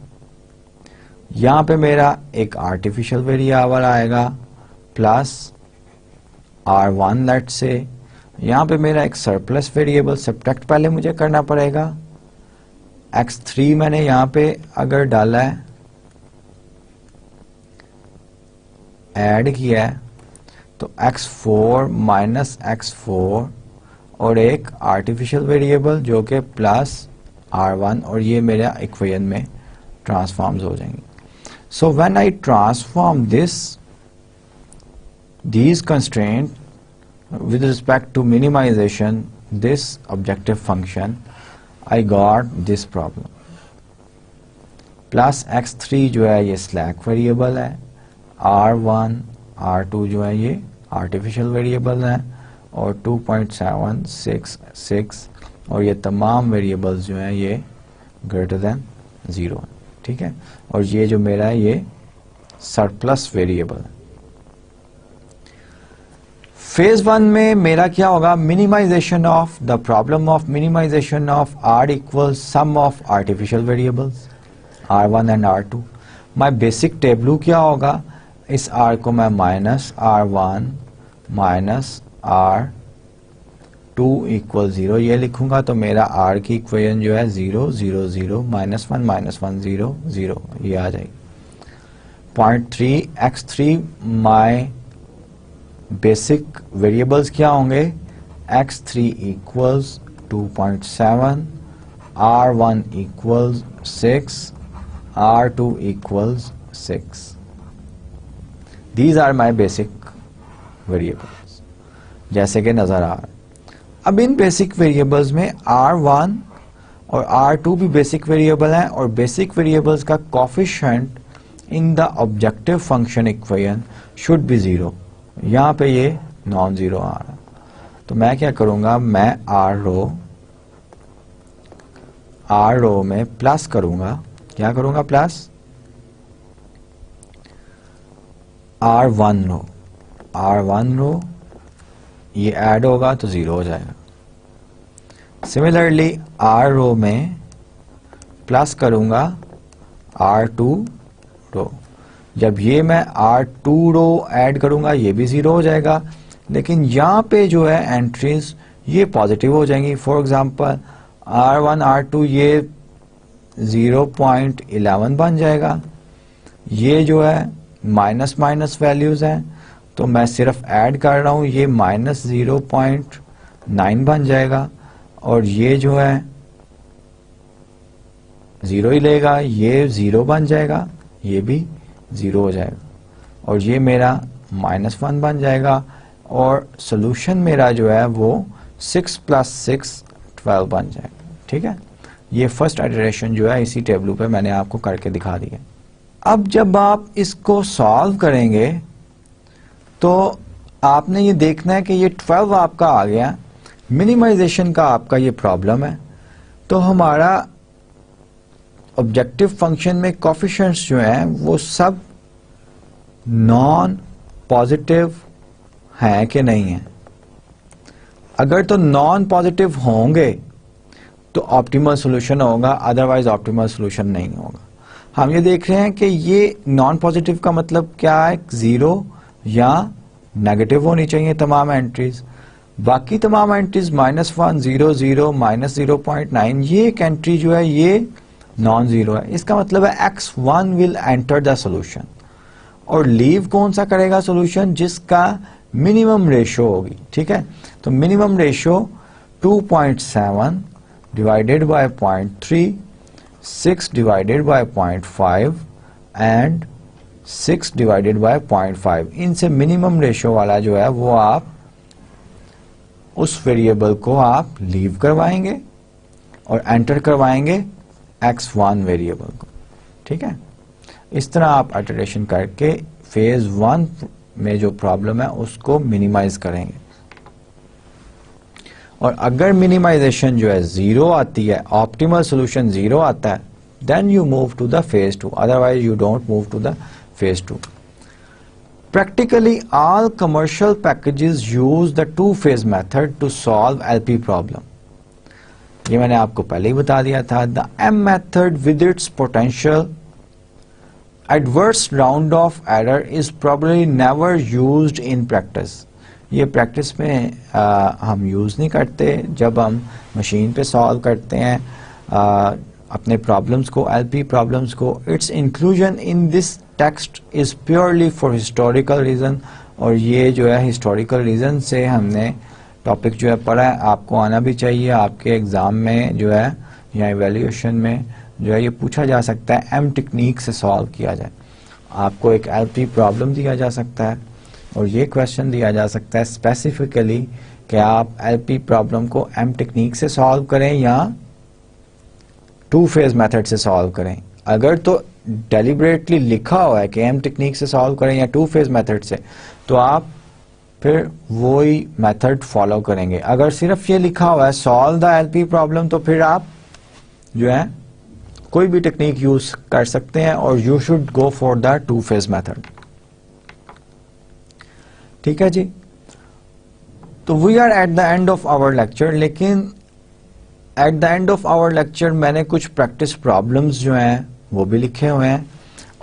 यहाँ पे मेरा एक आर्टिफिशियल वेरिएबल आएगा प्लस R1 लेट से, यहाँ पे मेरा एक सरप्लस वेरिएबल सब्ट्रैक्ट पहले मुझे करना पड़ेगा। x3 मैंने यहाँ पे अगर डाला है ऐड किया है तो x4 माइनस x4 और एक आर्टिफिशियल वेरिएबल जो कि प्लस R1, और ये मेरा इक्वेशन में ट्रांसफॉर्म्स हो जाएंगे। So when I transform these constraints with respect to minimization this objective function, I got this problem। Plus x3 जो है ये स्लैक वेरिएबल है, R1 R2 जो है ये आर्टिफिशियल वेरिएबल है, और 2.766 और ये तमाम वेरिएबल्स जो हैं ये ग्रेटर देन 0 है। ठीक है। और ये जो मेरा है ये सरप्लस वेरिएबल है। फेज 1 में मेरा क्या होगा, minimization of the problem of minimization of R equal sum of artificial variables R1 and R2। My basic tableau क्या होगा, इस R को मैं minus R1 minus R2 2 equal 0 ये लिखूंगा तो मेरा r की इक्वेशन जो है 0 0 0 -1 0 0 ये आ जाएगी। Point 3 x3 my basic variables क्या होंगे, x3 equals 2.7, r1 equals 6, r2 equals 6। These are my basic variables जैसे कि नजर आ रहा है। अब इन बेसिक वेरिएबल्स में r1 और r2 भी बेसिक वेरिएबल हैं और बेसिक वेरिएबल्स का coefficient in the objective function equation should be 0। यहाँ पे ये नॉन जीरो आ रहा, तो मैं क्या करूंगा, मैं r रो में प्लस करूंगा, क्या करूंगा प्लस r1 रो, ये ऐड होगा तो 0 हो जाएगा। सिमिलरली r रो में प्लस करूंगा r2 रो, जब ये मैं r2 रो ऐड करूंगा ये भी 0 हो जाएगा, लेकिन यहाँ पे जो है एंट्रीज ये पॉजिटिव हो जाएंगी। फॉर एग्जांपल r1 r2 ये 0.11 बन जाएगा, ये जो है माइनस माइनस वैल्यूज हैं तो मैं सिर्फ ऐड कर रहा हूं, ये -0.9 बन जाएगा और ये जो है 0 ही लेगा, ये 0 बन जाएगा, ये भी 0 हो जाएगा और ये मेरा -1 बन जाएगा और सोल्यूशन मेरा जो है वो 6 + 6 12 बन जाएगा। ठीक है, ये फर्स्ट इटरेशन जो है इसी टेबल पे मैंने आपको करके दिखा दिया। अब जब आप इसको सॉल्व करेंगे तो आपने ये देखना है कि ये 12 आपका आ गया, मिनिमाइजेशन का आपका ये प्रॉब्लम है, तो हमारा ऑब्जेक्टिव फंक्शन में कोफिशिएंट्स जो हैं वो सब नॉन पॉजिटिव हैं कि नहीं हैं। अगर तो नॉन पॉजिटिव होंगे तो ऑप्टिमल सॉल्यूशन होगा, अदरवाइज ऑप्टिमल सॉल्यूशन नहीं होगा। हम ये देख रहे हैं कि ये नॉन पॉजिटिव का मतलब क्या है, 0 या नेगेटिव होनी चाहिए तमाम एंट्रीज, बाकी तमाम एंट्रीज -1 0 0 -0.9 ये एक एंट्री जो है ये नॉन जीरो है। इसका मतलब है x1 will enter the solution और लीव कौन सा करेगा सॉल्यूशन, जिसका मिनिमम रेशो होगी। ठीक है, तो minimum ratio 2.7 divided by 0.3, 6 divided by 0.5 and 6 divided by 0.5, इनसे मिनिमम रेशो वाला जो है वो आप उस वेरिएबल को आप लीव करवाएंगे और एंटर करवाएंगे x1 वेरिएबल को। ठीक है, इस तरह आप इटरेशन करके फेज 1 में जो प्रॉब्लम है उसको मिनिमाइज करेंगे और अगर मिनिमाइजेशन जो है 0 आती है, ऑप्टिमल सॉल्यूशन 0 आता है, then you move to the phase 2, otherwise you don't move to the phase 2। Practically all commercial packages use the two-phase method to solve LP problem. ये मैंने आपको पहले ही बता दिया था। The M method with its potential adverse round of error is probably never used in practice. ये प्रैक्टिस में हम यूज़ नहीं करते, जब हम मशीन पे सॉल्व करते हैं अपने प्रॉब्लम्स को, LP प्रॉब्लम्स को। It's inclusion in this text is purely for historical reason, और ये जो है हिस्टोरिकल रीज़न से हमने टॉपिक जो है पढ़ा है। आपको आना भी चाहिए, आपके एग्ज़ाम में जो है या इवैल्यूएशन में जो है ये पूछा जा सकता है एम टेक्निक से सॉल्व किया जाए। आपको एक LP प्रॉब्लम दिया जा सकता है और ये क्वेश्चन दिया जा सकता है स्पेसिफिकली कि आप LP प्रॉब्लम को एम टेक्निक से सॉल्व करें या टू फेज मेथड से सॉल्व करें। अगर तो डेलिबरेटली लिखा हुआ है कि एम टेक्निक से सॉल्व करें या टू फेज मेथड से, तो आप फिर वही मेथड फॉलो करेंगे। अगर सिर्फ ये लिखा हुआ है सॉल्व द LP प्रॉब्लम, तो फिर आप जो है कोई भी टेक्निक यूज कर सकते हैं और you should go for the two phase method. ठीक है जी, तो we are at the end of our lecture. लेकिन at the end of our lecture मैंने कुछ प्रैक्टिस प्रॉब्लम्स जो हैं वो भी लिखे हुए हैं,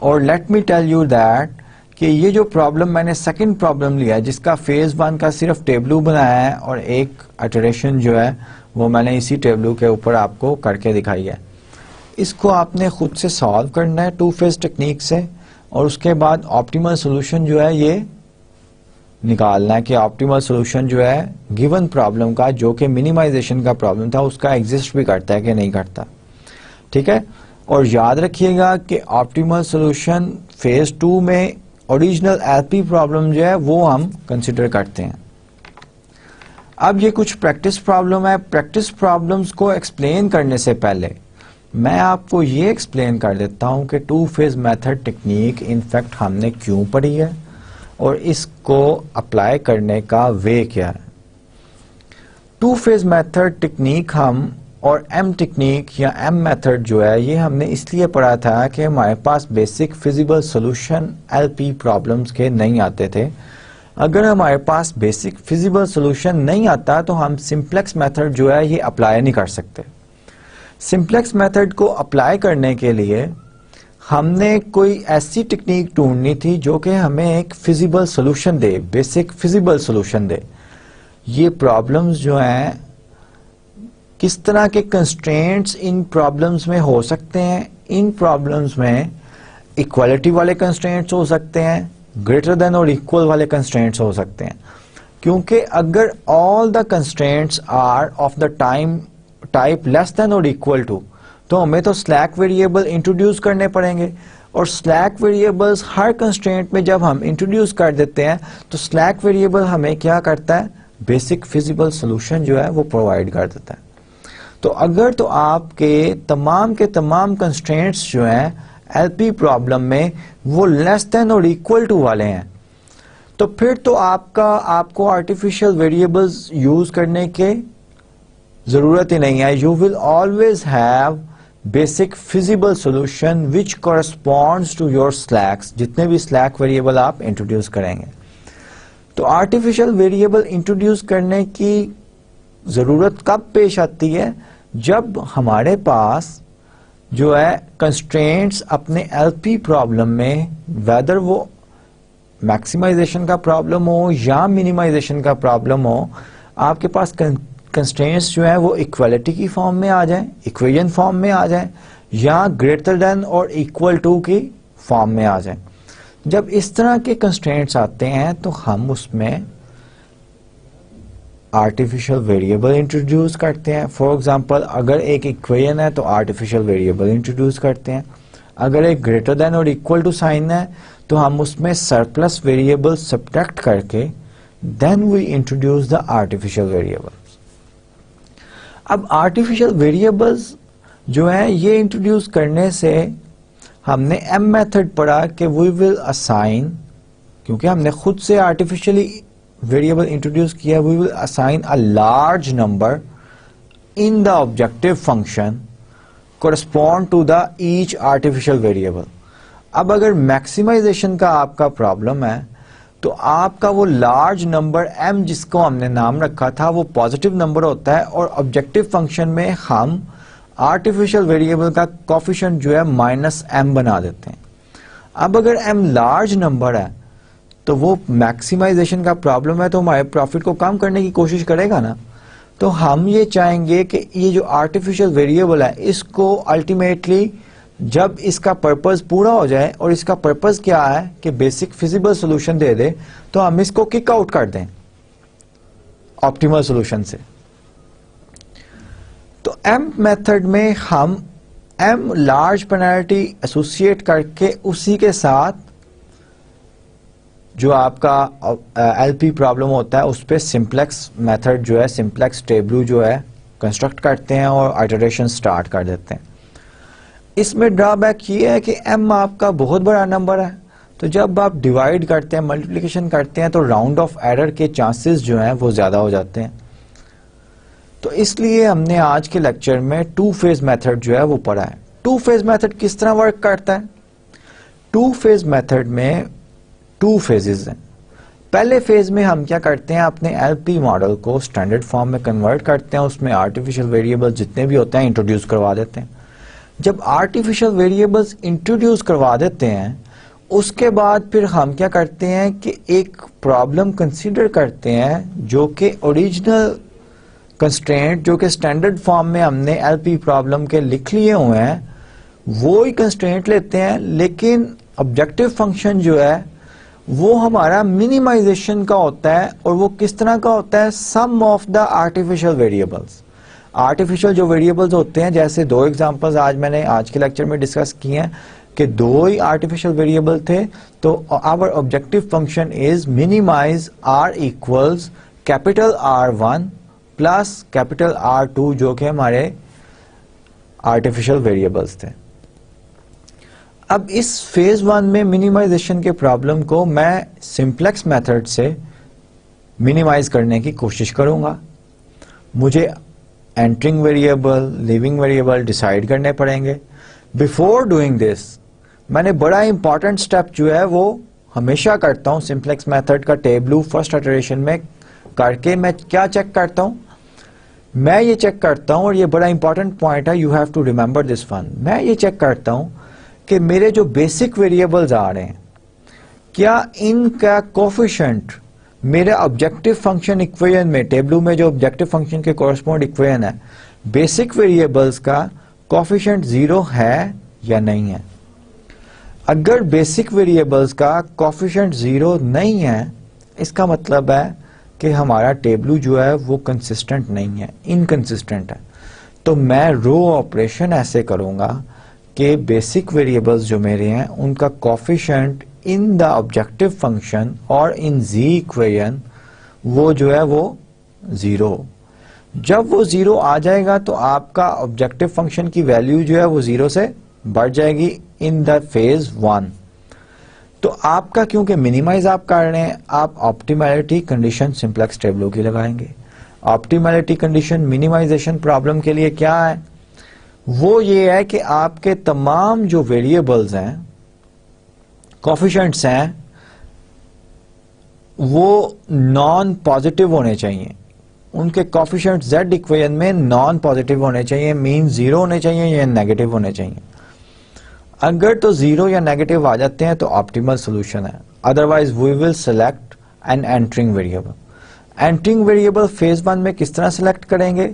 और let me tell you that कि ये जो प्रॉब्लम मैंने सेकंड प्रॉब्लम लिया है जिसका फेज 1 का सिर्फ टेबलू बनाया है और एक इटरेशन जो है वो मैंने इसी टेबलू के ऊपर आपको करके दिखाई है, इसको आपने खुद से सॉल्व करना है 2 फेज टेक्निक से, और उसके बाद ऑप्टिमल सोल्यूशन जो है ये निकालना है कि ऑप्टिमल सोल्यूशन जो है गिवन प्रॉब्लम का, जो कि मिनिमाइजेशन का प्रॉब्लम था, उसका एग्जिस्ट भी करता है कि नहीं करता। ठीक है, और याद रखिएगा कि ऑप्टिमल सोल्यूशन फेज 2 में ओरिजिनल एलपी प्रॉब्लम जो है वो हम कंसिडर करते हैं। अब ये कुछ प्रैक्टिस प्रॉब्लम है। प्रैक्टिस प्रॉब्लम्स को एक्सप्लेन करने से पहले मैं आपको ये एक्सप्लेन कर देता हूं कि 2 फेज मेथड टेक्निक इनफैक्ट हमने क्यों पढ़ी है और इसको अप्लाई करने का वे क्या है। 2 फेज मेथड टेक्निक हम और एम टेक्निक या एम मेथड जो है ये हमने इसलिए पढ़ा था कि हमारे पास basic feasible solution LP problems के नहीं आते थे। अगर हमारे पास बेसिक फिजिबल सॉल्यूशन नहीं आता तो हम सिंप्लेक्स मेथड जो है ये अप्लाई नहीं कर सकते। सिंप्लेक्स मेथड को अप्लाई करने के लिए हमने कोई ऐसी टेक्निक ढूंढनी थी जो कि हमें एक फिजिबल सॉल्यूशन दे, बेसिक फिजिबल सॉल्यूशन दे। ये प्रॉब्लम्स जो हैं किस तरह के कंस्ट्रेंट्स इन प्रॉब्लम्स में हो सकते हैं। इन प्रॉब्लम्स में इक्वालिटी वाले कंस्ट्रेंट्स हो सकते हैं, ग्रेटर देन और इक्वल वाले कंस्ट्रेंट्स हो सकते हैं, क्योंकि अगर all the constraints are of the type less than और इक्वल टू, तो हमें तो स्लैक वेरिएबल इंट्रोड्यूस करने पड़ेंगे, और स्लैक वेरिएबल्स हर कंस्ट्रेंट में जब हम इंट्रोड्यूस कर देते हैं तो स्लैक वेरिएबल हमें क्या करता है, बेसिक फिजिबल सॉल्यूशन जो है वो प्रोवाइड कर देता है। तो अगर तो आपके तमाम कंस्ट्रेंट्स जो हैं एलपी प्रॉब्लम में वो लेस देन और इक्वल टू वाले हैं, तो फिर तो आपको आर्टिफिशियल वेरिएबल्स यूज करने के जरूरत ही नहीं है। You will always have basic feasible solution which corresponds to your slacks, जितने भी स्लैक वेरिएबल आप इंट्रोड्यूस करेंगे। तो आर्टिफिशियल वेरिएबल इंट्रोड्यूस करने की जरूरत कब पेश आती है, जब हमारे पास जो है कंस्ट्रेंट्स अपने एलपी प्रॉब्लम में, वेदर वो मैक्सिमाइजेशन का प्रॉब्लम हो या मिनिमाइजेशन का प्रॉब्लम हो, आपके पास कंस्ट्रेंट्स जो है वो इक्वालिटी की फॉर्म में आ जाएं, इक्वेशन फॉर्म में आ जाएं, या ग्रेटर देन और इक्वल टू की फॉर्म में आ जाएं। जब इस तरह के कंस्ट्रेंट्स आते हैं तो हम उसमें आर्टिफिशियल वेरिएबल इंट्रोड्यूस करते हैं। फॉर एग्जांपल अगर एक इक्वेशन है तो आर्टिफिशियल वेरिएबल इंट्रोड्यूस करते हैं। अगर एक ग्रेटर देन और इक्वल टू साइन है तो हम उसमें सरप्लस वेरिएबल सब्ट्रैक्ट करके then we introduce the artificial variables. अब आर्टिफिशियल वेरिएबल्स जो है ये इंट्रोड्यूस करने से हमने एम मेथड पढ़ा कि वी विल असाइन, क्योंकि हमने खुद से आर्टिफिशियली वेरिएबल इंट्रोड्यूस किया, we will assign a large number in the objective function correspond to the each artificial variable। अब अगर मैक्सिमाइजेशन का आपका प्रॉब्लम है तो आपका वो लार्ज नंबर m जिसको हमने नाम रखा था वो पॉजिटिव नंबर होता है, और ऑब्जेक्टिव फंक्शन में हम आर्टिफिशियल वेरिएबल का कोफिशिएंट जो है -m बना देते हैं। अब अगर m लार्ज नंबर है तो वो मैक्सिमाइजेशन का प्रॉब्लम है, तो हमारे प्रॉफिट को कम करने की कोशिश करेगा ना। तो हम ये चाहेंगे कि ये जो आर्टिफिशियल वेरिएबल है इसको अल्टीमेटली जब इसका पर्पस पूरा हो जाए, और इसका पर्पस क्या है कि बेसिक फिजिबल सॉल्यूशन दे दे, तो हम इसको किक आउट कर दें ऑप्टिमल सॉल्यूशन से। तो एम मेथड में हम एम लार्ज पेनल्टी एसोसिएट करके उसी के साथ जो आपका एलपी प्रॉब्लम होता है उस पर सिंप्लेक्स मेथड जो है, सिंप्लेक्स टेबलू जो है कंस्ट्रक्ट करते हैं और आइटरेशन स्टार्ट कर देते हैं। इसमें ड्रॉबैक ये है कि m आपका बहुत बड़ा नंबर है, तो जब आप डिवाइड करते हैं, मल्टीप्लिकेशन करते हैं, तो राउंड ऑफ एरर के चांसेस जो हैं वो ज़्यादा हो जाते हैं। तो इसलिए हमने आज के लेक्चर में 2 फेज मेथड जो है वो पढ़ा है। 2 फेज मेथड किस तरह वर्क करता है? 2 फेज मेथड में 2 फेजेस हैं। पहले फेज में हम क्या करते हैं, अपने एलपी मॉडल को स्टैंडर्ड फॉर्म में कन्वर्ट करते हैं, उसमें आर्टिफिशियल वेरिएबल्स जितने भी होते हैं इंट्रोड्यूस करवा देते हैं। जब आर्टिफिशियल वेरिएबल्स इंट्रोड्यूस करवा देते हैं उसके बाद फिर हम क्या करते हैं कि एक प्रॉब्लम कंसीडर करते हैं जो कि ओरिजिनल कंस्ट्रेंट जो कि स्टैंडर्ड फॉर्म में हमने एलपी प्रॉब्लम के लिख लिए हुए हैं वो ही कंस्ट्रेंट लेते हैं, लेकिन ऑब्जेक्टिव फंक्शन जो है वो हमारा मिनिमाइजेशन का होता है। और वो किस तरह का होता है? Sum of the artificial variables. Artificial जो वेरिएबल्स होते हैं, जैसे दो एग्जांपल्स मैंने आज के लेक्चर में डिस्कस किए हैं कि दो ही आर्टिफिशियल वेरिएबल थे, तो our objective function is minimize R equals capital R1 plus capital R2 जो कि हमारे आर्टिफिशियल वेरिएबल्स थे। अब इस फेज 1 में मिनिमाइजेशन के प्रॉब्लम को मैं सिंप्लेक्स मेथड से मिनिमाइज करने की कोशिश करूंगा। मुझे entering variable, leaving variable decide करने पड़ेंगे। बिफोर डूइंग दिस मैंने बड़ा इंपॉर्टेंट स्टेप जो है वो हमेशा करता हूं सिंप्लेक्स मेथड का टेबलू फर्स्ट इटरेशन में करके। मैं क्या चेक करता हूं? मैं ये चेक करता हूं, और ये बड़ा इंपॉर्टेंट पॉइंट है, you have to remember this one. मैं ये चेक करता हूं कि मेरे जो बेसिक वेरिएबल्स आ रहे हैं क्या इनका कोफिशिएंट मेरे ऑब्जेक्टिव फंक्शन इक्वेशन में, टेबलू में जो ऑब्जेक्टिव फंक्शन के कोरस्पॉन्ड इक्वेशन है, बेसिक वेरिएबल्स का कोफिशिएंट 0 है या नहीं है। अगर बेसिक वेरिएबल्स का कोफिशिएंट 0 नहीं है, इसका मतलब है कि हमारा टेबलू जो है वो कंसिस्टेंट नहीं है, इनकंसिस्टेंट है। तो मैं रो ऑपरेशन ऐसे करूंगा कि बेसिक वेरिएबल्स जो मेरे हैं उनका coefficient in the objective function और इन जी इक्वेशन वो जो है वो 0। जब वो 0 आ जाएगा तो आपका ऑब्जेक्टिव फंक्शन की वैल्यू जो है वो 0 से बढ़ जाएगी इन द फेज 1। तो आपका क्योंकि मिनिमाइज आप कर रहे हैं, आप ऑप्टिमैलिटी कंडीशन सिंप्लेक्स टेबलो की लगाएंगे। ऑप्टिमैलिटी कंडीशन मिनिमाइजेशन प्रॉब्लम के लिए क्या है? वो ये है कि आपके तमाम जो वेरिएबल्स हैं, कोफिशिएंट्स हैं, वो नॉन पॉजिटिव होने चाहिए। उनके कोफिशिएंट z इक्वेशन में नॉन पॉजिटिव होने चाहिए, मीन 0 होने चाहिए या नेगेटिव होने चाहिए। अगर तो 0 या नेगेटिव आ जाते हैं तो ऑप्टिमल सॉल्यूशन है, otherwise we will select an entering variable. Entering variable phase 1 में किस तरह सेलेक्ट करेंगे?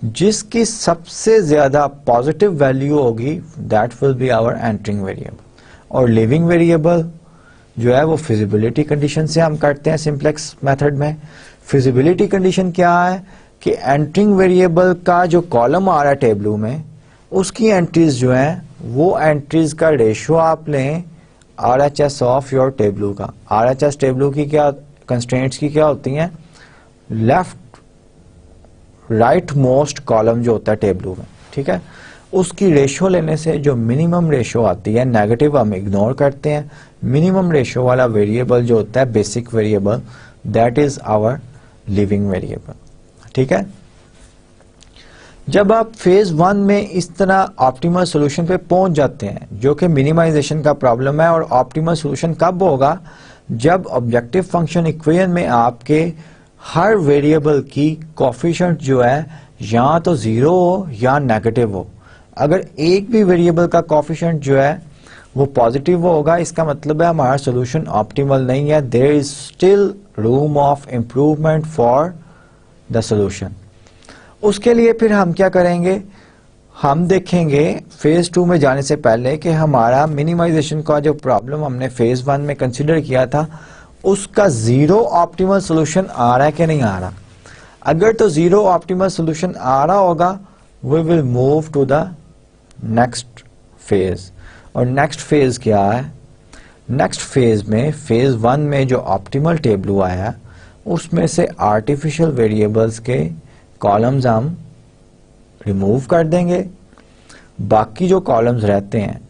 जिसकी सबसे ज्यादा पॉजिटिव वैल्यू होगी that will be our entering variable. और लिविंग वेरिएबल जो है वो फिजिबिलिटी कंडीशन से हम करते हैं सिंप्लेक्स मेथड में। फिजिबिलिटी कंडीशन क्या है कि एंटरिंग वेरिएबल का जो कॉलम आ रहा है टेबलू में, उसकी एंट्रीज जो हैं वो एंट्रीज का रेशियो आप लें RHS ऑफ योर टेबलू का। RHS टेबलू की क्या कंस्ट्रेंट्स की क्या होती हैं? लेफ्ट राइट मोस्ट कॉलम जो होता है टेबलू में, ठीक है, उसकी रेशियो लेने से जो मिनिमम रेशियो आती है, नेगेटिव हम इग्नोर करते हैं, मिनिमम रेशियो वाला वेरिएबल जो होता है basic variable, that is our leaving variable. ठीक है, जब आप फेज 1 में इस तरह ऑप्टिमल सॉल्यूशन पे पहुंच जाते हैं जो कि मिनिमाइजेशन का प्रॉब्लम है, और ऑप्टिमल सॉल्यूशन कब होगा? जब ऑब्जेक्टिव फंक्शन इक्वेशन में आपके हर वेरिएबल की कोफिशिएंट जो है या तो 0 हो या नेगेटिव हो। अगर एक भी वेरिएबल का कोफिशिएंट जो है वो पॉजिटिव होगा, इसका मतलब है हमारा सॉल्यूशन ऑप्टिमल नहीं है, there is still room of improvement for the solution. उसके लिए फिर हम क्या करेंगे? हम देखेंगे फेज 2 में जाने से पहले कि हमारा मिनिमाइजेशन का जो प्रॉब्लम हमने फेज 1 में कंसीडर किया था उसका 0 ऑप्टिमल सॉल्यूशन आ रहा है कि नहीं आ रहा। अगर तो 0 ऑप्टिमल सॉल्यूशन आ रहा होगा, we will move to the next phase. और नेक्स्ट फेज क्या है? नेक्स्ट फेज में फेज 1 में जो ऑप्टिमल टेबलू आया उसमें से आर्टिफिशियल वेरिएबल्स के कॉलम्स हम रिमूव कर देंगे, बाकी जो कॉलम्स रहते हैं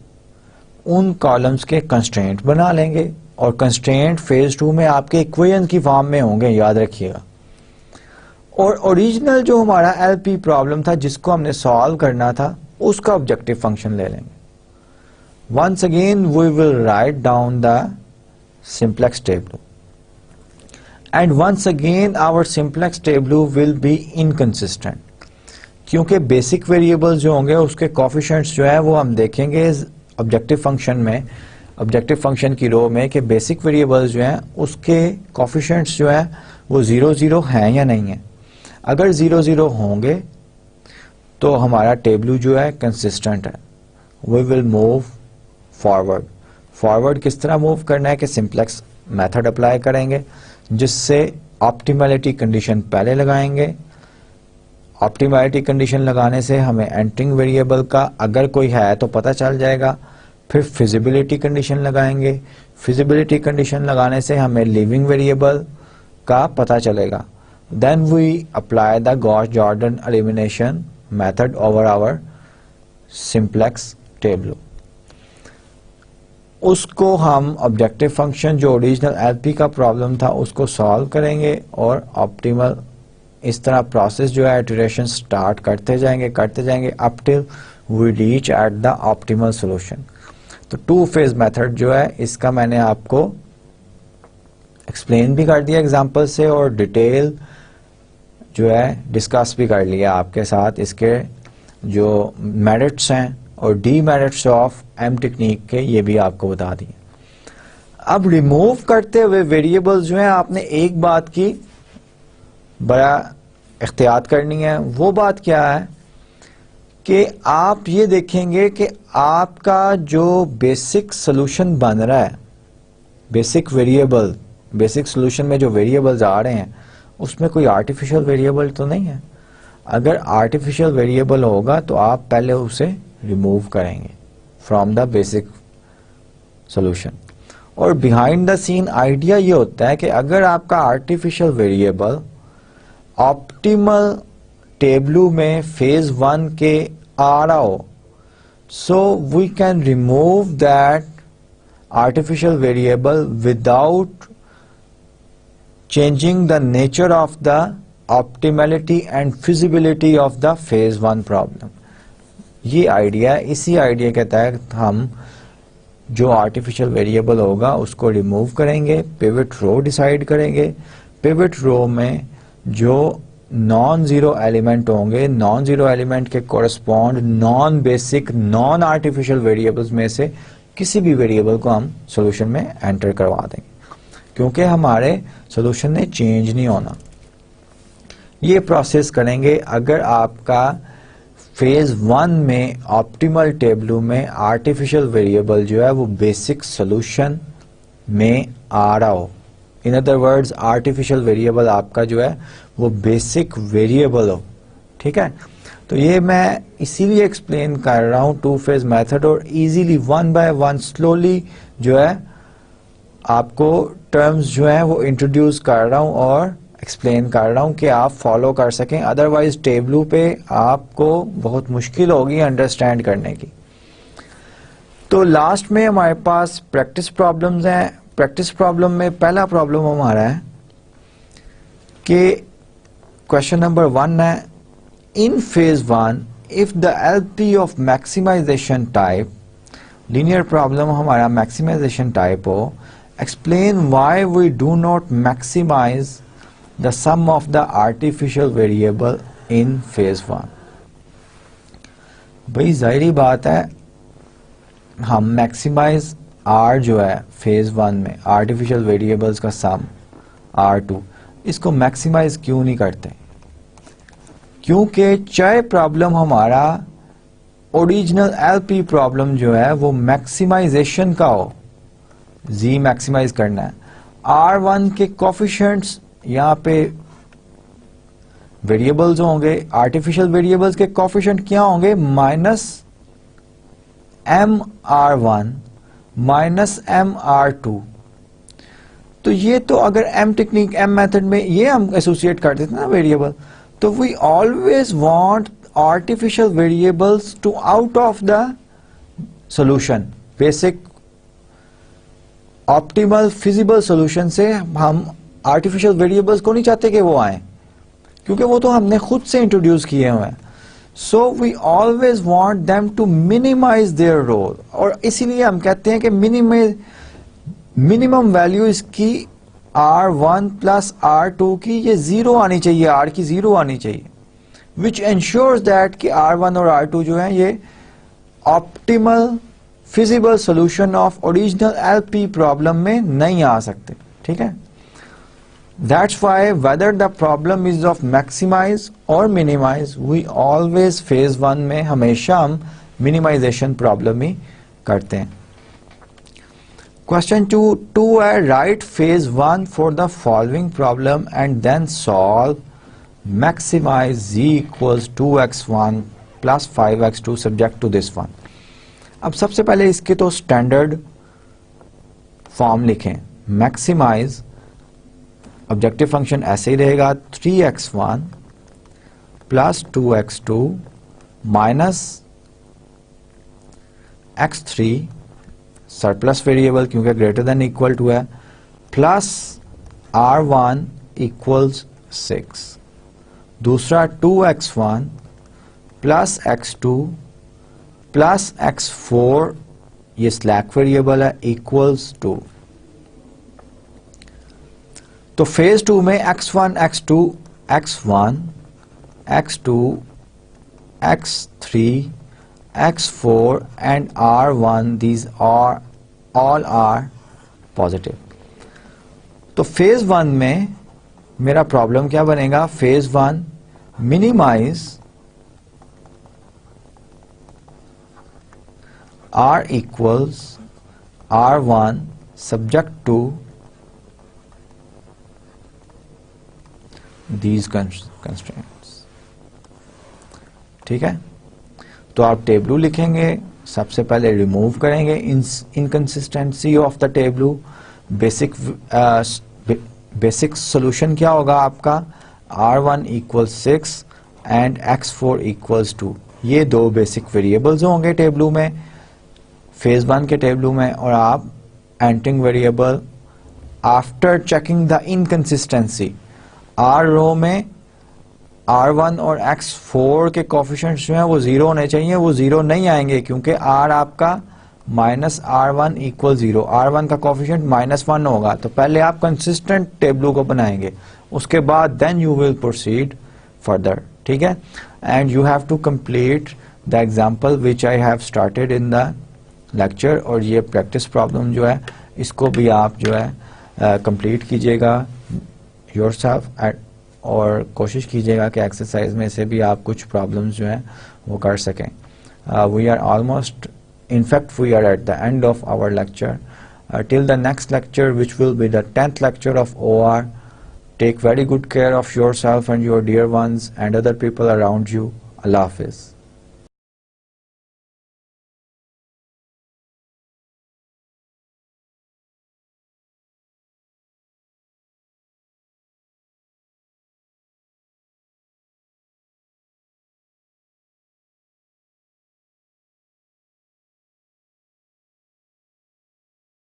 उन कॉलम्स के कंस्ट्रेंट बना लेंगे, और कंस्ट्रेंट फेज 2 में आपके इक्वेशन की फॉर्म में होंगे, याद रखिएगा। और ओरिजिनल जो हमारा एलपी प्रॉब्लम था जिसको हमने सॉल्व करना था उसका ऑब्जेक्टिव फंक्शन ले लेंगे। Once again we will write down the simplex table, and once again our simplex table will be inconsistent, क्योंकि बेसिक वेरिएबल्स जो होंगे उसके कोफिशिएंट्स जो है वो हम देखेंगे ऑब्जेक्टिव फंक्शन में ऑब्जेक्टिव फंक्शन की रो में कि बेसिक वेरिएबल्स जो हैं उसके कोफिशिएंट्स जो हैं वो 0 0 हैं या नहीं है। अगर 0 0 होंगे तो हमारा टेबल जो है कंसिस्टेंट है, we will move forward. Forward किस तरह मूव करना है कि सिंप्लेक्स मेथड अप्लाई करेंगे, जिससे ऑप्टिमलिटी कंडीशन पहले लगाएंगे। ऑप्टिमलिटी कंडीशन लगाने से हमें एंटरिंग वेरिएबल का अगर कोई है तो पता चल जाएगा। फिर फिजिबिलिटी कंडीशन लगाएंगे। फिजिबिलिटी कंडीशन लगाने से हमें लिविंग वेरिएबल का पता चलेगा। Then we apply the Gauss Jordan elimination method over our simplex table. उसको हम ऑब्जेक्टिव फंक्शन जो ओरिजिनल एलपी का प्रॉब्लम था उसको सॉल्व करेंगे और ऑप्टिमल इस तरह प्रोसेस जो है इटरेशन स्टार्ट करते जाएंगे up till we reach at the optimal solution. तो टू फेज मेथड जो है इसका मैंने आपको एक्सप्लेन भी कर दिया एग्जांपल से और डिटेल जो है डिस्कस भी कर लिया आपके साथ। इसके जो मेरिट्स हैं और डीमेरिट्स ऑफ एम टेक्निक के ये भी आपको बता दिए। अब रिमूव करते हुए वेरिएबल्स जो हैं आपने एक बात की बड़ा इख्तियार करनी है। वो बात क्या है कि आप ये देखेंगे कि आपका जो बेसिक सॉल्यूशन बन रहा है, बेसिक वेरिएबल, बेसिक सॉल्यूशन में जो वेरिएबल्स आ रहे हैं उसमें कोई आर्टिफिशियल वेरिएबल तो नहीं है। अगर आर्टिफिशियल वेरिएबल होगा तो आप पहले उसे रिमूव करेंगे फ्रॉम द बेसिक सॉल्यूशन। और बिहाइंड द सीन आइडिया ये होता है कि अगर आपका आर्टिफिशियल वेरिएबल ऑप्टिमल टेबलू में फेज 1 के आ रहा हो, so we can remove that artificial variable without changing the nature of the optimality and feasibility of the phase 1 problem। ये आइडिया, इसी आइडिया के तहत हम जो आर्टिफिशियल वेरिएबल होगा उसको रिमूव करेंगे, पिवट रो डिसाइड करेंगे। पिवट रो में जो नॉन जीरो एलिमेंट होंगे, नॉन जीरो एलिमेंट के correspond non basic non artificial variables में से किसी भी वेरिएबल को हम सॉल्यूशन में एंटर करवा देंगे, क्योंकि हमारे सॉल्यूशन ने चेंज नहीं होना। ये प्रोसेस करेंगे अगर आपका फेज 1 में ऑप्टिमल टेबलू में आर्टिफिशियल वेरिएबल जो है वो बेसिक सॉल्यूशन में आ रहा हो। इन अदर वर्ड्स आर्टिफिशियल वेरिएबल आपका जो है वो बेसिक वेरिएबल हो। ठीक है, तो ये मैं इसीलिए एक्सप्लेन कर रहा हूं टू फेज मेथड, और easily one by one slowly जो है आपको टर्म्स जो हैं वो इंट्रोड्यूस कर रहा हूं और एक्सप्लेन कर रहा हूं कि आप फॉलो कर सकें। अदरवाइज टेबलू पे आपको बहुत मुश्किल होगी अंडरस्टैंड करने की। तो लास्ट में हमारे पास प्रैक्टिस प्रॉब्लम्स हैं। प्रैक्टिस प्रॉब्लम में पहला प्रॉब्लम हमारा है कि क्वेश्चन नंबर 1 है, in phase 1 if the LP of maximization type, linear problem हमारा मैक्सिमाइजेशन टाइप हो, explain why we do not maximize the sum of the artificial variable in phase 1। भाई जाहिर बात है हम मैक्सिमाइज R जो है फेज 1 में आर्टिफिशियल वेरिएबल्स का सम R2, इसको मैक्सिमाइज क्यों नहीं करते? क्योंकि चाहे प्रॉब्लम हमारा ओरिजिनल एलपी प्रॉब्लम जो है वो मैक्सिमाइजेशन का हो, जी मैक्सिमाइज करना है, R1 के कोफिशिएंट्स यहाँ पे वेरिएबल्स होंगे, आर्टिफिशियल वेरिएबल्स के कोफिशिएंट क्या होंगे? -MR1 -MR2। तो ये तो अगर M टेक्निक M मेथड में ये हम एसोसिएट कर देते ना वेरिएबल, तो we always want artificial variables to out of the solution. Basic optimal feasible solution से हम आर्टिफिशियल वेरिएबल्स को नहीं चाहते कि वो आए, क्योंकि वो तो हमने खुद से इंट्रोड्यूस किए हुए हैं। So we always want them to minimize their role, और इसीलिए हम कहते हैं कि मिनिमम वैल्यू इसकी R1 प्लस R2 की ये 0 आनी चाहिए, R की 0 आनी चाहिए, विच एंश्योर्स दैट कि R1 और R2 जो है ये optimal feasible solution of original LP problem में नहीं आ सकते, ठीक है। That's why whether the problem is of maximize or minimize, we always phase 1 में हमेशा हम minimization problem ही करते हैं। Question 2 है write phase 1 for the following problem and then solve maximize z equals 2x1 plus 5x2 subject to this one। अब सबसे पहले इसके तो स्टैंडर्ड फॉर्म लिखें। मैक्सिमाइज ऑब्जेक्टिव फंक्शन ऐसे ही रहेगा 3x1 plus 2x2 minus x3 surplus variable क्योंकि ग्रेटर देन इक्वल टू है प्लस r1 इक्वल्स 6। दूसरा 2x1 plus x2 plus x4 ये स्लैक वेरिएबल है इक्वल्स 2। तो फेज 2 में x1 x2 x1 x2 x3 x4 and r1 these are all are positive. तो फेज 1 में मेरा प्रॉब्लम क्या बनेगा, phase 1 minimize r equals r1 subject to these constraints, ठीक है। तो आप टेबलू लिखेंगे, सबसे पहले रिमूव करेंगे inconsistency of the tableau. Basic solution क्या होगा आपका, r1 equals 6 and x4 equals 2। ये दो बेसिक वेरिएबल्स होंगे टेबलू में, फेज 1 के टेबलू में। और आप entering variable after checking the inconsistency, R row में r1 और x4 के कोफिशिएंट्स जो हैं वो 0 होने चाहिए, वो 0 नहीं आएंगे क्योंकि r आपका माइनस r1 इक्वल 0, r1 का कोफिशिएंट -1 होगा। तो पहले आप कंसिस्टेंट टेबलू को बनाएंगे, उसके बाद then you will proceed further, ठीक है। And you have to complete the example which I have started in the lecture. और ये प्रैक्टिस प्रॉब्लम जो है इसको भी आप जो है कंप्लीट कीजिएगा योरसेल्फ और कोशिश कीजिएगा कि एक्सरसाइज में से भी आप कुछ प्रॉब्लम्स जो हैं वो कर सकें। We are almost, in fact we are at the end of our lecture. Till the next lecture, which will be the 10th lecture of OR, take very good care of yourself and your dear ones and other people around you. Allah Hafiz.